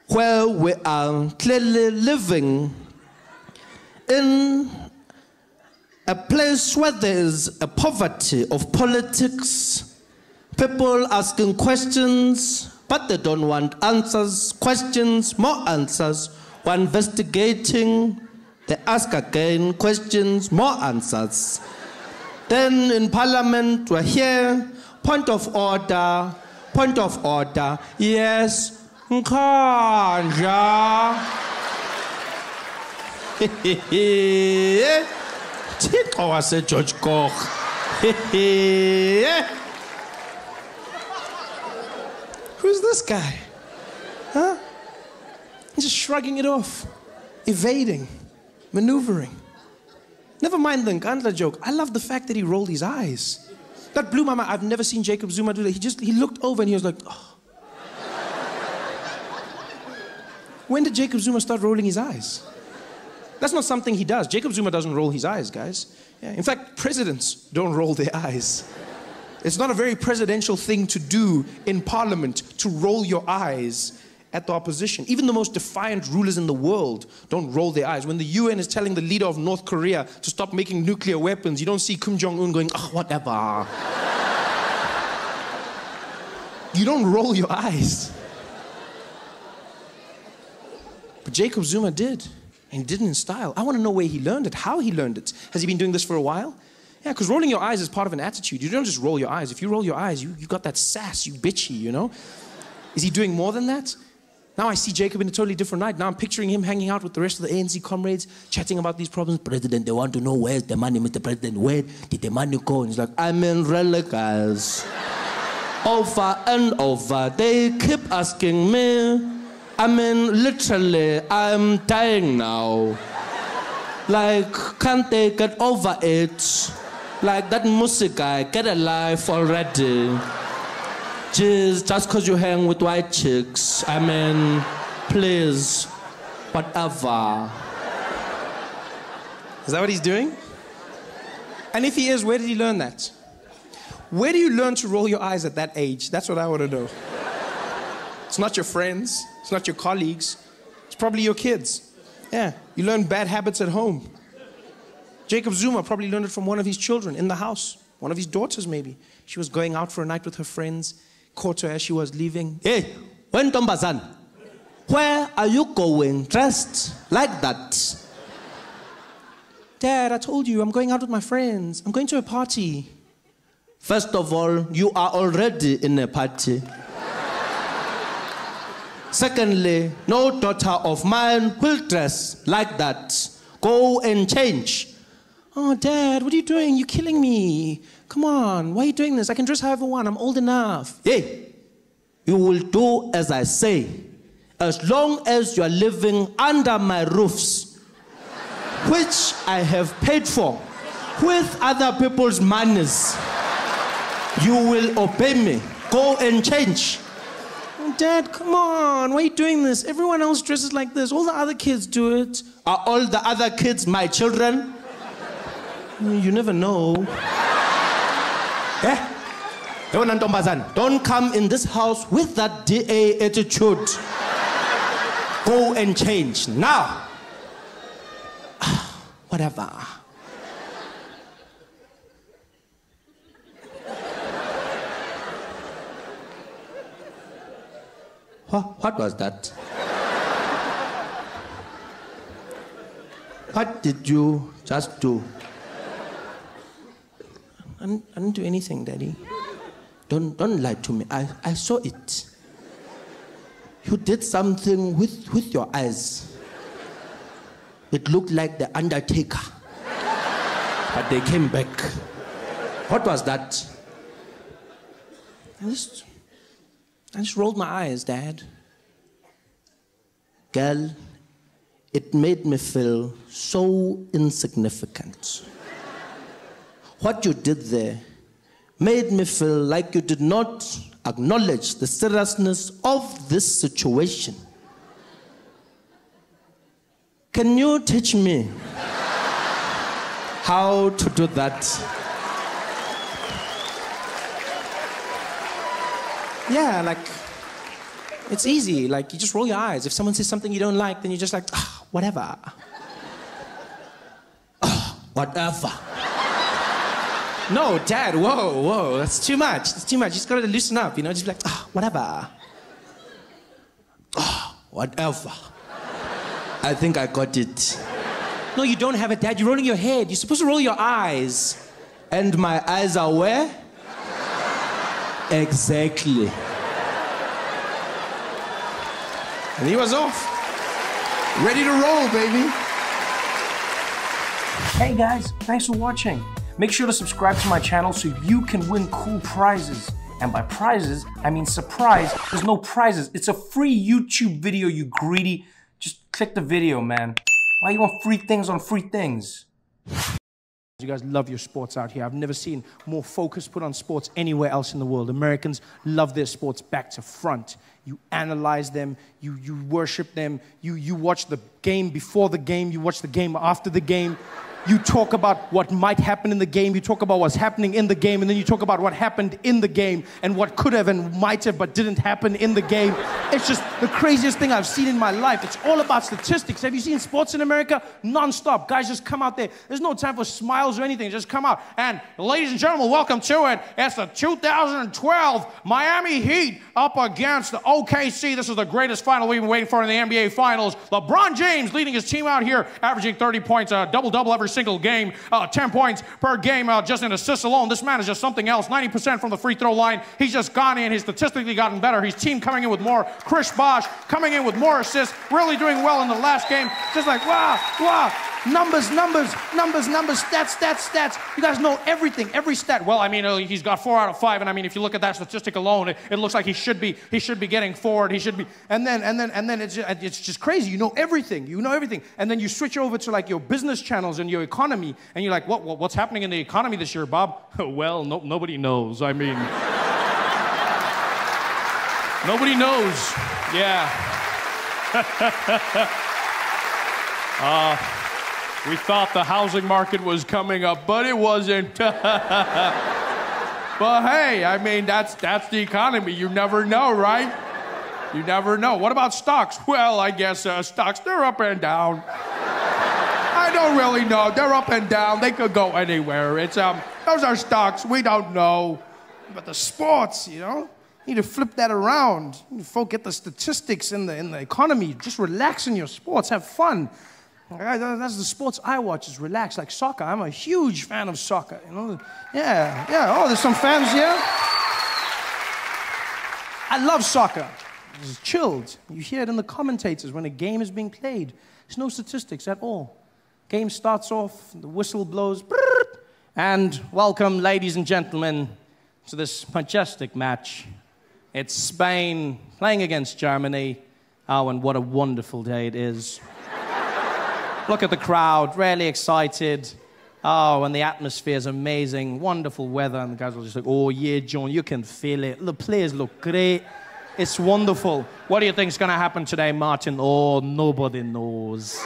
Well, we are clearly living in a place where there is a poverty of politics, people asking questions, but they don't want answers, questions, more answers. We're investigating, they ask again, questions, more answers. Then in Parliament, we're here, point of order, yes, Nkandla. Thixo waseGeorge Koch. Who's this guy? Huh? He's just shrugging it off, evading, maneuvering. Never mind the Nkandla joke. I love the fact that he rolled his eyes. That blew my mind. I've never seen Jacob Zuma do that. He looked over and he was like, oh. When did Jacob Zuma start rolling his eyes? That's not something he does. Jacob Zuma doesn't roll his eyes, guys. Yeah. In fact, presidents don't roll their eyes. It's not a very presidential thing to do in Parliament, to roll your eyes at the opposition. Even the most defiant rulers in the world don't roll their eyes. When the UN is telling the leader of North Korea to stop making nuclear weapons, you don't see Kim Jong-un going, oh, whatever. You don't roll your eyes. But Jacob Zuma did, and he did it in style. I want to know where he learned it, how he learned it. Has he been doing this for a while? Yeah, because rolling your eyes is part of an attitude. You don't just roll your eyes. If you roll your eyes, you got that sass, you bitchy, you know? Is he doing more than that? Now I see Jacob in a totally different light. Now I'm picturing him hanging out with the rest of the ANC comrades, chatting about these problems. President, they want to know where's the money, Mr. President. Where did the money go? And he's like, I'm in relic, guys. Over and over, they keep asking me. I mean, literally, I'm dying now. Like, can't they get over it? Like that music guy, get a life already. Jeez, just because you hang with white chicks. I mean, please, whatever. Is that what he's doing? And if he is, where did he learn that? Where do you learn to roll your eyes at that age? That's what I want to know. It's not your friends. It's not your colleagues. It's probably your kids. Yeah, you learn bad habits at home. Jacob Zuma probably learned it from one of his children in the house. One of his daughters, maybe. She was going out for a night with her friends, caught her as she was leaving. Hey, Wentombazan, where are you going dressed like that? Dad, I told you, I'm going out with my friends. I'm going to a party. First of all, you are already in a party. Secondly, no daughter of mine will dress like that. Go and change. Oh, Dad, what are you doing? You're killing me. Come on, why are you doing this? I can dress however I want. I'm old enough. Hey, you will do as I say. As long as you are living under my roofs, which I have paid for with other people's monies, you will obey me. Go and change. Oh, Dad, come on. Why are you doing this? Everyone else dresses like this. All the other kids do it. Are all the other kids my children? You never know. Eh? Don't come in this house with that DA attitude. Go and change now. Whatever. What was that? What did you just do? I didn't do anything, Daddy. Don't lie to me. I saw it. You did something with your eyes. It looked like the Undertaker. But they came back. What was that? I just rolled my eyes, Dad. Girl, it made me feel so insignificant. What you did there made me feel like you did not acknowledge the seriousness of this situation. Can you teach me how to do that? Yeah, like, it's easy. Like, you just roll your eyes. If someone says something you don't like, then you're just like, whatever. Whatever. No, Dad, whoa, that's too much. That's too much. You just gotta loosen up, you know? Just be like, whatever. Whatever. I think I got it. No, you don't have it, Dad. You're rolling your head. You're supposed to roll your eyes. And my eyes are where? Exactly. And he was off. Ready to roll, baby. Hey guys, thanks for watching. Make sure to subscribe to my channel so you can win cool prizes. And by prizes, I mean surprise. There's no prizes. It's a free YouTube video, you greedy. Just click the video, man. Why you want free things on free things? You guys love your sports out here. I've never seen more focus put on sports anywhere else in the world. Americans love their sports back to front. You analyze them, you worship them, you watch the game before the game, you watch the game after the game. You talk about what might happen in the game, you talk about what's happening in the game, and then you talk about what happened in the game and what could have and might have but didn't happen in the game. It's just the craziest thing I've seen in my life. It's all about statistics. Have you seen sports in America? Non-stop. Guys just come out there. There's no time for smiles or anything. Just come out. And ladies and gentlemen, welcome to it. It's the 2012 Miami Heat up against the OKC. This is the greatest final we've been waiting for in the NBA Finals. LeBron James leading his team out here, averaging 30 points, a double-double every every single game. 10 points per game just in assists alone. This man is just something else. 90% from the free throw line. He's just gone in. He's statistically gotten better. His team coming in with more. Chris Bosh coming in with more assists. Really doing well in the last game. Just like, wow, wow. Numbers, stats. You guys know everything, every stat. Well, I mean, he's got 4 out of 5, and I mean, if you look at that statistic alone, it looks like he should be getting forward. He should be, and then it's just crazy. You know everything, and then you switch over to like your business channels and your economy, and you're like, what's happening in the economy this year, Bob? Well, nobody knows. I mean, nobody knows. Yeah. We thought the housing market was coming up, but it wasn't. But hey, I mean, that's the economy. You never know, right? You never know. What about stocks? Well, I guess stocks, they're up and down. I don't really know. They're up and down. They could go anywhere. It's those are stocks. We don't know. But the sports, you know, you need to flip that around. You need to forget the statistics in the economy. Just relax in your sports. Have fun. That's the sports I watch, is relax, like soccer. I'm a huge fan of soccer, you know. Yeah. Oh, there's some fans here. I love soccer. It's chilled. You hear it in the commentators when a game is being played. There's no statistics at all. Game starts off, the whistle blows, and welcome, ladies and gentlemen, to this majestic match. It's Spain playing against Germany. Oh, and what a wonderful day it is. Look at the crowd, really excited. Oh, and the atmosphere is amazing. Wonderful weather. And the guys are just like, oh, yeah, John, you can feel it. The players look great. It's wonderful. What do you think is going to happen today, Martin? Oh, nobody knows.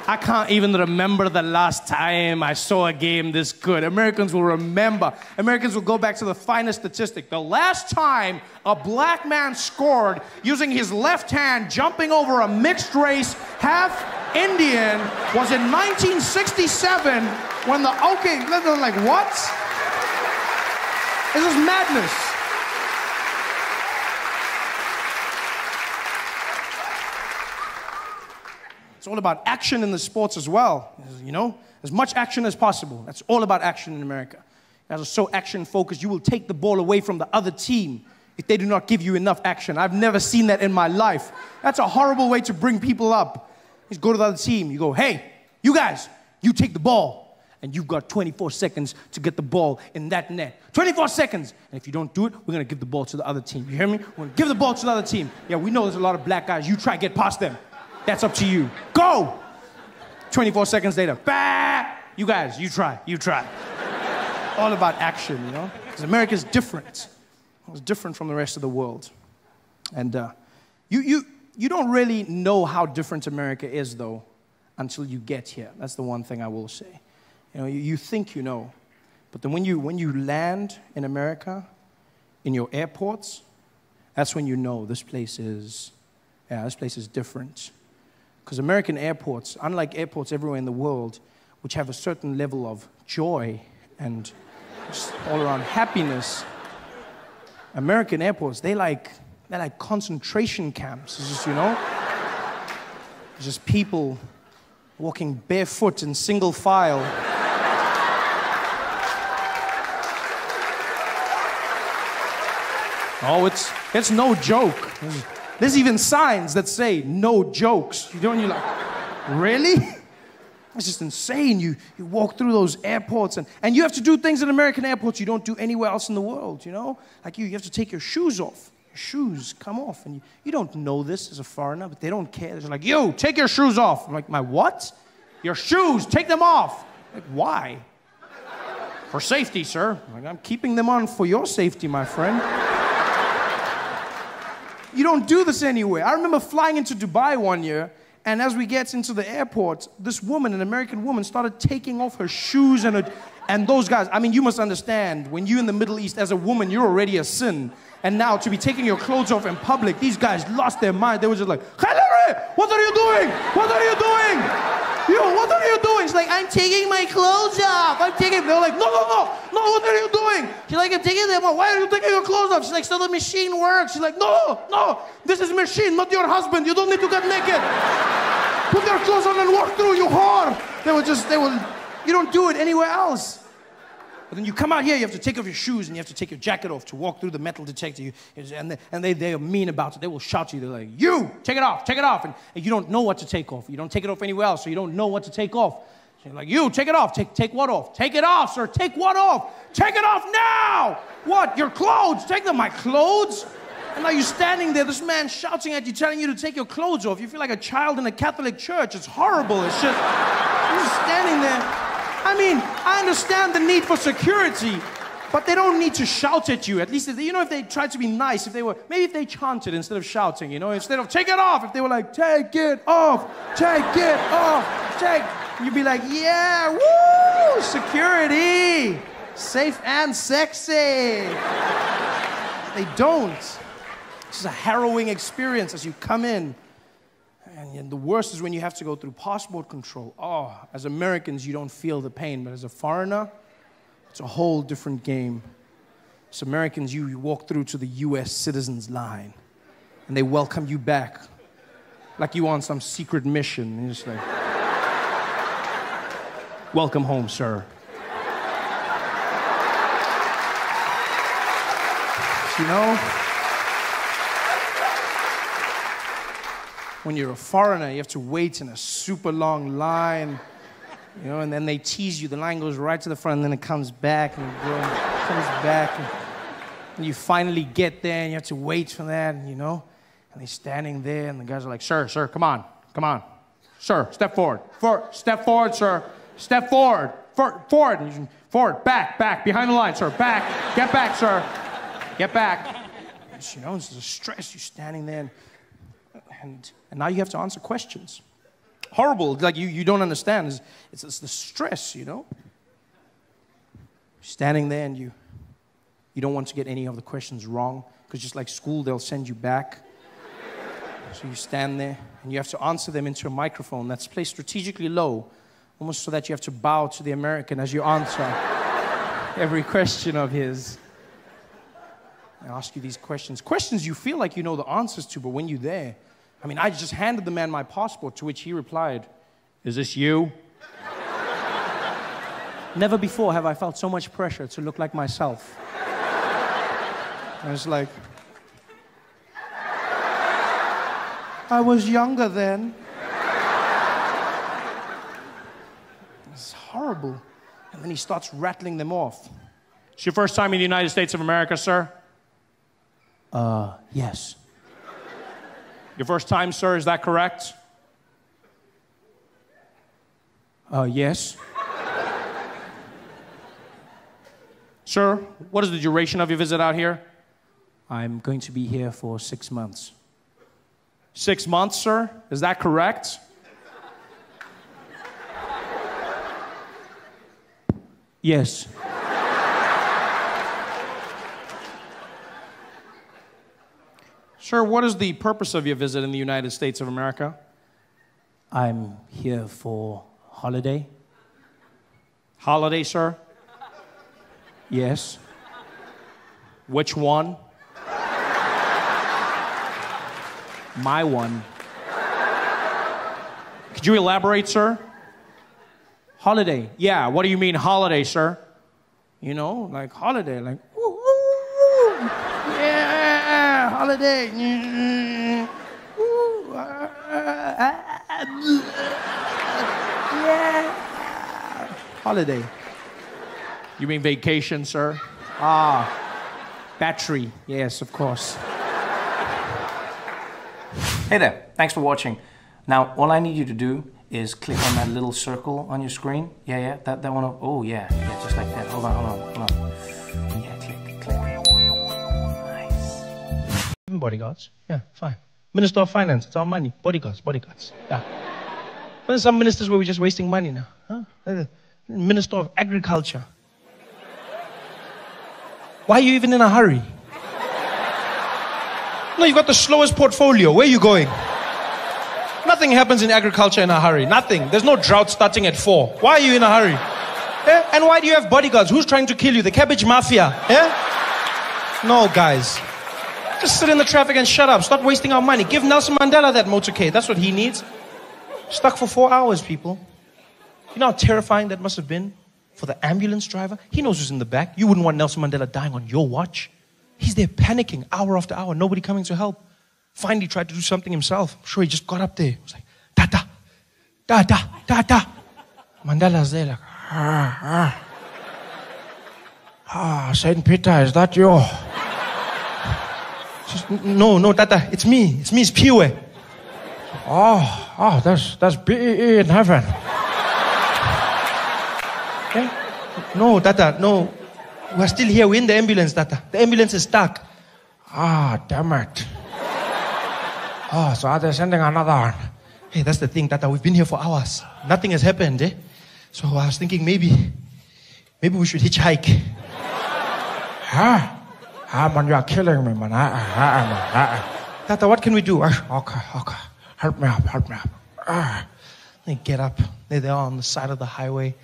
I can't even remember the last time I saw a game this good. Americans will remember. Americans will go back to the finest statistic. The last time a black man scored using his left hand, jumping over a mixed race, half Indian, was in 1967 when they're like, what? This is madness. It's all about action in the sports as well, you know? As much action as possible. That's all about action in America. You guys are so action-focused, you will take the ball away from the other team if they do not give you enough action. I've never seen that in my life. That's a horrible way to bring people up. You go to the other team, you go, hey, you guys, you take the ball, and you've got 24 seconds to get the ball in that net. 24 seconds! And if you don't do it, we're gonna give the ball to the other team. You hear me? We're gonna give the ball to the other team. Yeah, we know there's a lot of black guys. You try to get past them. That's up to you. Go! 24 seconds later, bah! You guys, you try. All about action, you know? Because America's different. It's different from the rest of the world. And you don't really know how different America is, though, until you get here. That's the one thing I will say. You know, you think you know. But then when you land in America, in your airports, that's when you know this place is different. Because American airports, unlike airports everywhere in the world, which have a certain level of joy and just all around happiness, American airports, they're like concentration camps. It's just, you know, it's just people walking barefoot in single file. Oh, it's no joke. There's even signs that say, no jokes. You're like, really? It's just insane. You walk through those airports, and you have to do things in American airports you don't do anywhere else in the world, you know? Like you have to take your shoes off. Your shoes come off, and you don't know this as a foreigner, but they don't care. They're like, yo, take your shoes off. I'm like, my what? Your shoes, take them off. Like, why? For safety, sir. Like, I'm keeping them on for your safety, my friend. You don't do this anywhere. I remember flying into Dubai one year, and as we get into the airport, this woman, an American woman, started taking off her shoes and those guys. I mean, you must understand, when you're in the Middle East as a woman, you're already a sin. And now to be taking your clothes off in public, these guys lost their mind. They were just like, Khalere, what are you doing? What are you doing? Yo, what are you doing? She's like, I'm taking my clothes off. They're like, no, what are you doing? She's like, I'm taking them off. Why are you taking your clothes off? She's like, so the machine works. She's like, no, this is a machine, not your husband. You don't need to get naked. Put their clothes on and walk through, you whore! You don't do it anywhere else. But then you come out here, you have to take off your shoes and you have to take your jacket off to walk through the metal detector. And they are mean about it. They will shout to you. They're like, you, take it off, take it off. And you don't know what to take off. You don't take it off anywhere else, so you don't know what to take off. So you're like, you, take it off. Take what off? Take it off, sir. Take what off? Take it off now! What? Your clothes? Take them, my clothes? And now you're standing there, this man shouting at you, telling you to take your clothes off. You feel like a child in a Catholic church. It's horrible. It's just, you're just standing there. I mean, I understand the need for security, but they don't need to shout at you. At least, if they tried to be nice, maybe if they chanted instead of shouting, instead of take it off, if they were like, take it off, you'd be like, yeah, woo, security, safe and sexy. They don't. This is a harrowing experience as you come in. And the worst is when you have to go through passport control. Oh, as Americans, you don't feel the pain, but as a foreigner, it's a whole different game. As Americans, you walk through to the US citizens line, and they welcome you back like you on some secret mission. And you're just like, welcome home, sir. You know? When you're a foreigner, you have to wait in a super long line, and then they tease you. The line goes right to the front, and then it comes back, and it comes back, and you finally get there, and you have to wait for that, and they're standing there, and the guys are like, sir, come on, sir, step forward, step forward, sir, step forward, forward, back, behind the line, sir, back, get back, sir, get back. It's a stress. You're standing there, and now you have to answer questions. Horrible, like you don't understand. It's the stress, Standing there and you don't want to get any of the questions wrong, because just like school, they'll send you back. So you stand there and you have to answer them into a microphone that's placed strategically low, almost so that you have to bow to the American as you answer every question of his. I ask you these questions you feel like you know the answers to, but when you're there, I just handed the man my passport, to which he replied, "Is this you?" Never before have I felt so much pressure to look like myself. I was like, I was younger then. It's horrible. And then he starts rattling them off. It's your first time in the United States of America, sir? Yes. Your first time, sir, is that correct? Yes. Sir, what is the duration of your visit out here? I'm going to be here for 6 months. 6 months, sir? Is that correct? Yes. Sir, what is the purpose of your visit in the United States of America? I'm here for holiday. Holiday, sir? Yes. Which one? My one. Could you elaborate, sir? Holiday. Yeah, what do you mean holiday, sir? Like holiday, like, woo, woo, woo. Yeah, holiday. Yeah. Holiday. You mean vacation, sir? Battery. Yes, of course. Hey there, thanks for watching. Now, all I need you to do is click on that little circle on your screen. Yeah, that one. Oh, yeah, just like that. Hold on. Yeah, click. Nice. Bodyguards? Yeah, fine. Minister of Finance, it's our money. Bodyguards. Yeah. But there's some ministers where we're just wasting money now. Huh? Minister of Agriculture. Why are you even in a hurry? No, you've got the slowest portfolio. Where are you going? Nothing happens in agriculture in a hurry. Nothing. There's no drought starting at 4. Why are you in a hurry? Yeah? And why do you have bodyguards? Who's trying to kill you? The cabbage mafia? Yeah? No, guys. Just sit in the traffic and shut up. Stop wasting our money. Give Nelson Mandela that motorcade. That's what he needs. Stuck for 4 hours, people. You know how terrifying that must have been for the ambulance driver? He knows who's in the back. You wouldn't want Nelson Mandela dying on your watch. He's there panicking hour after hour, nobody coming to help. Finally tried to do something himself. I'm sure he just got up there. He was like, Tata, Tata, Tata. Mandela's there like, Saint Peter, is that you? Says, no, Tata, it's me. It's Piwe. Oh, that's BEE in heaven. Okay? No, Tata, no. We're still here. We're in the ambulance, Tata. The ambulance is stuck. Damn it. So are they sending another one? Hey, that's the thing, Tata. We've been here for hours. Nothing has happened, eh? So I was thinking maybe we should hitchhike. Man, you are killing me, man. Tata, what can we do? Okay. Help me up. They get up. There they are on the side of the highway.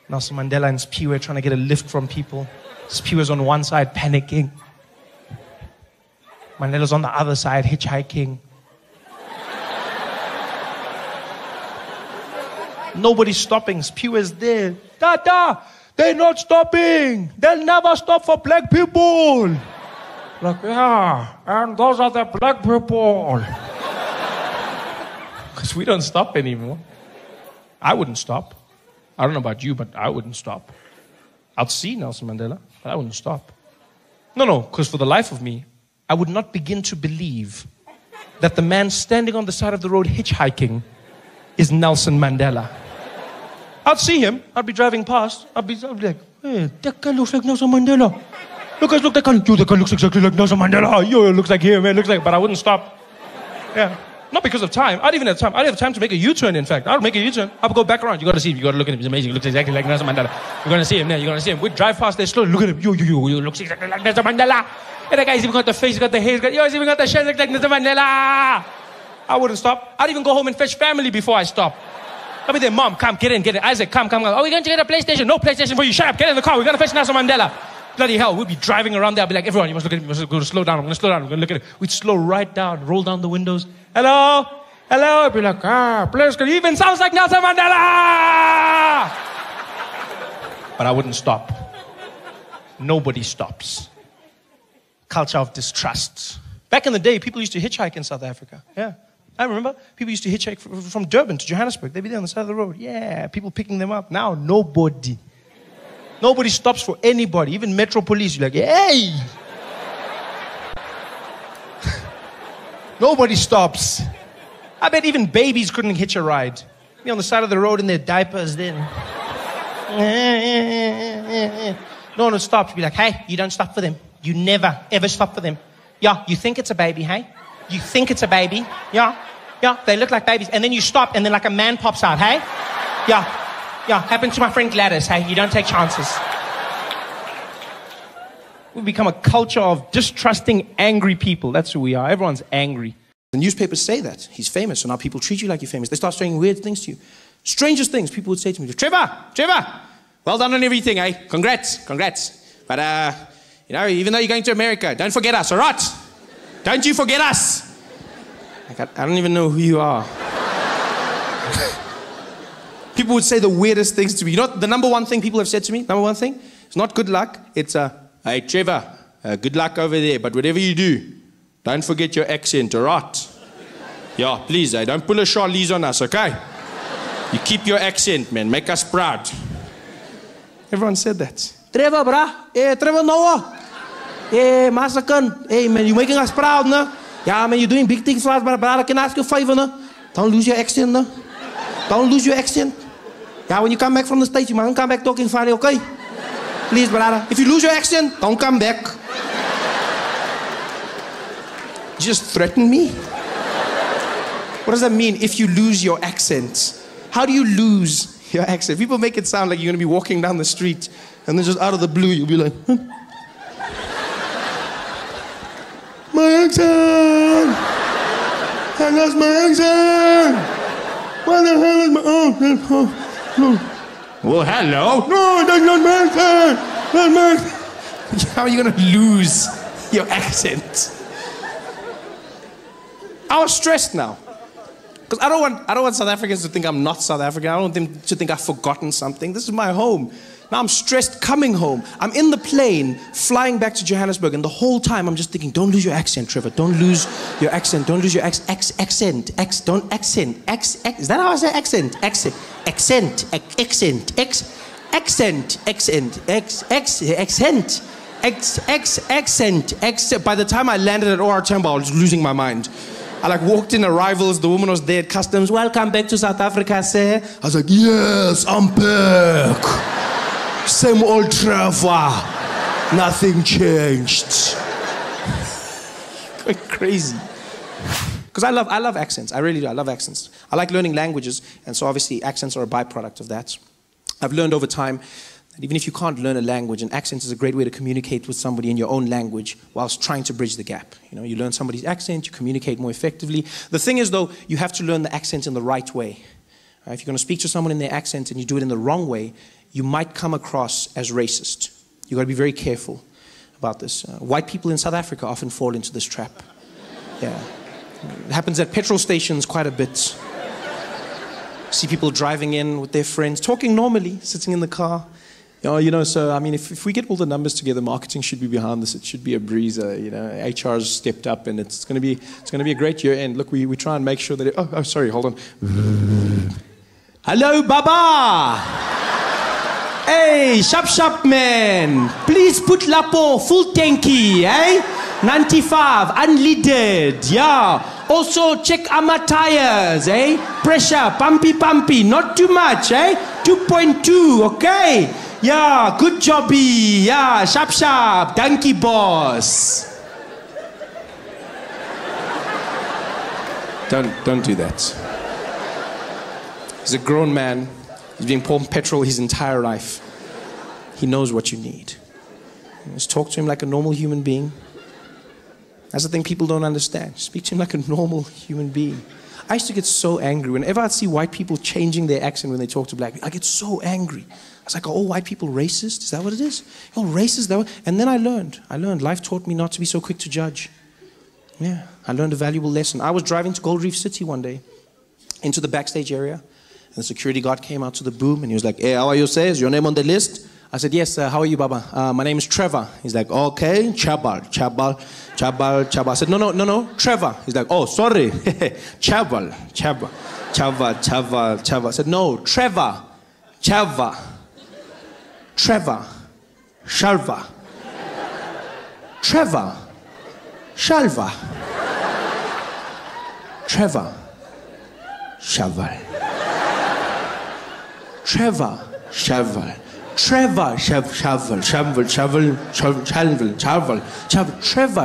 Nelson Mandela and Spiwe trying to get a lift from people. Spiwe's on one side panicking. Mandela's on the other side hitchhiking. Nobody's stopping. Spiwe's there. Tata, they're not stopping. They'll never stop for black people. Like, yeah, and those are the black people. Because we don't stop anymore. I wouldn't stop. I don't know about you, but I wouldn't stop. I'd see Nelson Mandela, but I wouldn't stop. No, because for the life of me, I would not begin to believe that the man standing on the side of the road hitchhiking is Nelson Mandela. I'd see him. I'd be driving past. I'd be like, hey, that guy looks like Nelson Mandela. Look, guys, look, that guy looks exactly like Nelson Mandela. Yo, it looks like him, man. Looks like, but I wouldn't stop. Yeah. Not because of time. I'd even have time. I'd have time to make a U-turn, in fact. I'd make a U-turn. I'd go back around. You got to see him. You got to look at him. He's amazing. He looks exactly like Nelson Mandela. You're going to see him now. You're going to see him. We'd drive past there slowly. Look at him. Yo, looks exactly like Nelson Mandela. And that guy's even got the face, he's got the hair, he's even got the shirt like Nelson Mandela. I wouldn't stop. I'd even go home and fetch family before I stop. I'd be there, Mom, come, get in. Isaac, come. Are we going to get a PlayStation? No PlayStation for you. Shut up. Get in the car. We're going to fetch Nelson Mandela. Bloody hell, we'd be driving around there. I'd be like, everyone, you must look at me. You must slow down. I'm going to slow down. We're going to look at it. We'd slow right down, roll down the windows. Hello? I'd be like, please, he even sounds like Nelson Mandela! But I wouldn't stop. Nobody stops. Culture of distrust. Back in the day, people used to hitchhike in South Africa. Yeah. I remember people used to hitchhike from Durban to Johannesburg. They'd be there on the side of the road. Yeah, people picking them up. Now, nobody. Nobody stops for anybody. Even Metro Police, you're like, hey! Nobody stops. I bet even babies couldn't hitch a ride. Be on the side of the road in their diapers then. No one stops. Be like, hey, you don't stop for them. You never, ever stop for them. Yeah, you think it's a baby, hey? You think it's a baby. Yeah, they look like babies. And then you stop and then like a man pops out, hey? Yeah, happened to my friend Gladys, hey? You don't take chances. We've become a culture of distrusting angry people. That's who we are. Everyone's angry. The newspapers say that. He's famous, so now people treat you like you're famous. They start saying weird things to you. Strangest things people would say to me. Trevor, well done on everything, eh? Congrats. But, even though you're going to America, don't forget us, all right? Don't you forget us. I don't even know who you are. People would say the weirdest things to me. You know what the number one thing people have said to me? Number one thing? It's not good luck. It's, hey, Trevor, good luck over there, but whatever you do, don't forget your accent, all right? Yeah, please, don't pull a Charlize on us, okay? You keep your accent, man. Make us proud. Everyone said that. Trevor, brah. Hey, Trevor Noah. Hey, Masakan. Hey, man, you're making us proud, no? Yeah, man, you're doing big things for us, but brother, can I ask you a favor, no? Don't lose your accent, no? Don't lose your accent. Yeah, when you come back from the States, you mustn't come back talking funny, okay? Please, brother. If you lose your accent, don't come back. You just threaten me? What does that mean, if you lose your accent? How do you lose your accent? People make it sound like you're going to be walking down the street and then just out of the blue, you'll be like, huh? My accent! I lost my accent! What the hell is my... Oh. Well, hello? No, that's not my accent! That's my accent! How are you going to lose your accent? I was stressed now. Because I don't want South Africans to think I'm not South African. I don't want them to think I've forgotten something. This is my home. Now I'm stressed coming home. I'm in the plane, flying back to Johannesburg, and the whole time I'm just thinking, don't lose your accent, Trevor. Don't lose your accent. Don't lose your accent. Don't accent. Is that how I say accent? Accent. By the time I landed at OR Tambo, I was losing my mind. I walked in arrivals, the woman was there at customs. Welcome back to South Africa, sir. I was like, yes, I'm back. Same old Trevor. Nothing changed. Going crazy. Because I love accents. I really do. I love accents. I like learning languages, and so obviously accents are a byproduct of that. I've learned over time that even if you can't learn a language, an accent is a great way to communicate with somebody in your own language whilst trying to bridge the gap. You learn somebody's accent, you communicate more effectively. The thing is, though, you have to learn the accent in the right way. If you're going to speak to someone in their accent and you do it in the wrong way, you might come across as racist. You've got to be very careful about this. White people in South Africa often fall into this trap. Yeah. It happens at petrol stations quite a bit. See people driving in with their friends, talking normally, sitting in the car. So, I mean, if we get all the numbers together, marketing should be behind this. It should be a breezer, HR's stepped up, and it's going to be a great year end. Look, we try and make sure that sorry, hold on. Hello, Baba! Hey, sharp man. Please put Lapo full tanky, 95, unleaded, yeah. Also check our tires, Pressure, pumpy, not too much, 2.2, okay. Yeah, good jobby. Yeah, sharp, donkey boss. Don't do that. He's a grown man. He's been pouring petrol his entire life. He knows what you need. Just talk to him like a normal human being. That's the thing people don't understand. Speak to him like a normal human being. I used to get so angry whenever I'd see white people changing their accent when they talk to black people. I get so angry. I was like, all white people racist? Is that what it is? You're racist? And then I learned. Life taught me not to be so quick to judge. Yeah, I learned a valuable lesson. I was driving to Gold Reef City one day, into the backstage area, and the security guard came out to the boom, and he was like, hey, how are you, sir? Is your name on the list? I said, yes, how are you, Baba? My name is Trevor. He's like, okay, Chabal. I said, no, Trevor. He's like, oh, sorry, Chabal. I said, no, Trevor, Shalva. Trevor, Shalva. Trevor, Shalva. Trevor, Shaval. Trevor, Shaval. Trevor,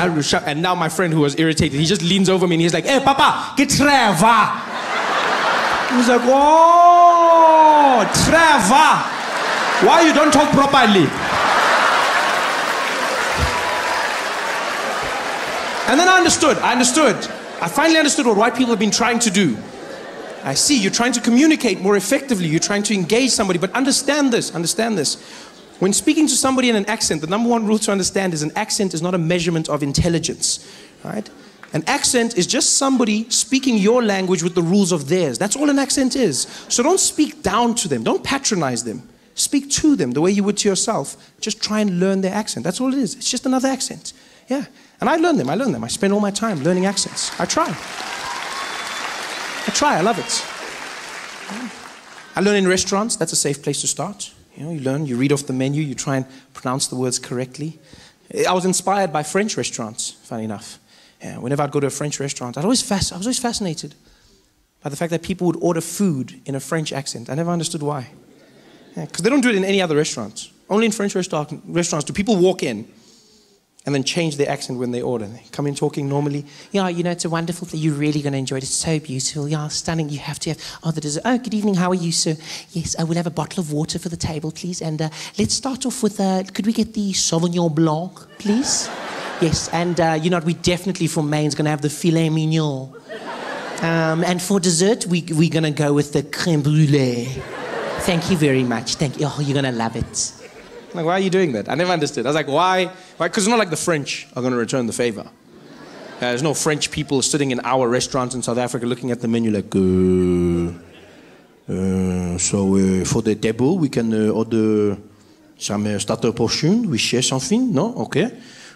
Shaval. And now my friend who was irritated, he just leans over me and he's like, hey, Papa, get Trevor. He's like, oh, Trevor. Why you don't talk properly? And then I understood. I finally understood what white people have been trying to do. I see, you're trying to communicate more effectively. You're trying to engage somebody, but understand this. When speaking to somebody in an accent, the number one rule to understand is an accent is not a measurement of intelligence, right? An accent is just somebody speaking your language with the rules of theirs. That's all an accent is. So don't speak down to them. Don't patronize them. Speak to them the way you would to yourself. Just try and learn their accent. That's all it is. It's just another accent. Yeah. And I learn them. I spend all my time learning accents. I try. I love it. I learn in restaurants. That's a safe place to start. You learn, you read off the menu, you try and pronounce the words correctly. I was inspired by French restaurants, funny enough. Yeah, whenever I'd go to a French restaurant, I was always fascinated by the fact that people would order food in a French accent. I never understood why. Because they don't do it in any other restaurants. Only in French restaurants do people walk in and then change their accent when they order. They come in talking normally. Yeah, it's a wonderful thing. You're really going to enjoy it. It's so beautiful. Yeah, stunning. You have to have, the dessert. Oh, good evening. How are you, sir? Yes, I will have a bottle of water for the table, please. And let's start off with, could we get the Sauvignon Blanc, please? Yes, and we definitely for mains going to have the filet mignon. And for dessert, we're going to go with the crème brûlée. Thank you very much. Thank you. Oh, you're going to love it. Why are you doing that? I never understood. I was like, why? Because it's not like the French are going to return the favor. There's no French people sitting in our restaurants in South Africa looking at the menu like, so for the table we can order some starter portion. We share something, no? Okay.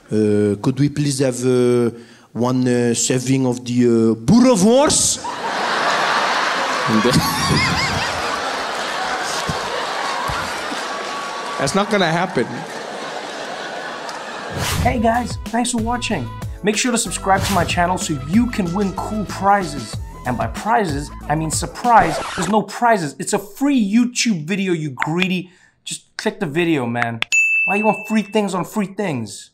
Could we please have one serving of the boerewors? That's not gonna happen. Hey guys, thanks for watching. Make sure to subscribe to my channel so you can win cool prizes. And by prizes, I mean surprise. There's no prizes. It's a free YouTube video, you greedy. Just click the video, man. Why you want free things on free things?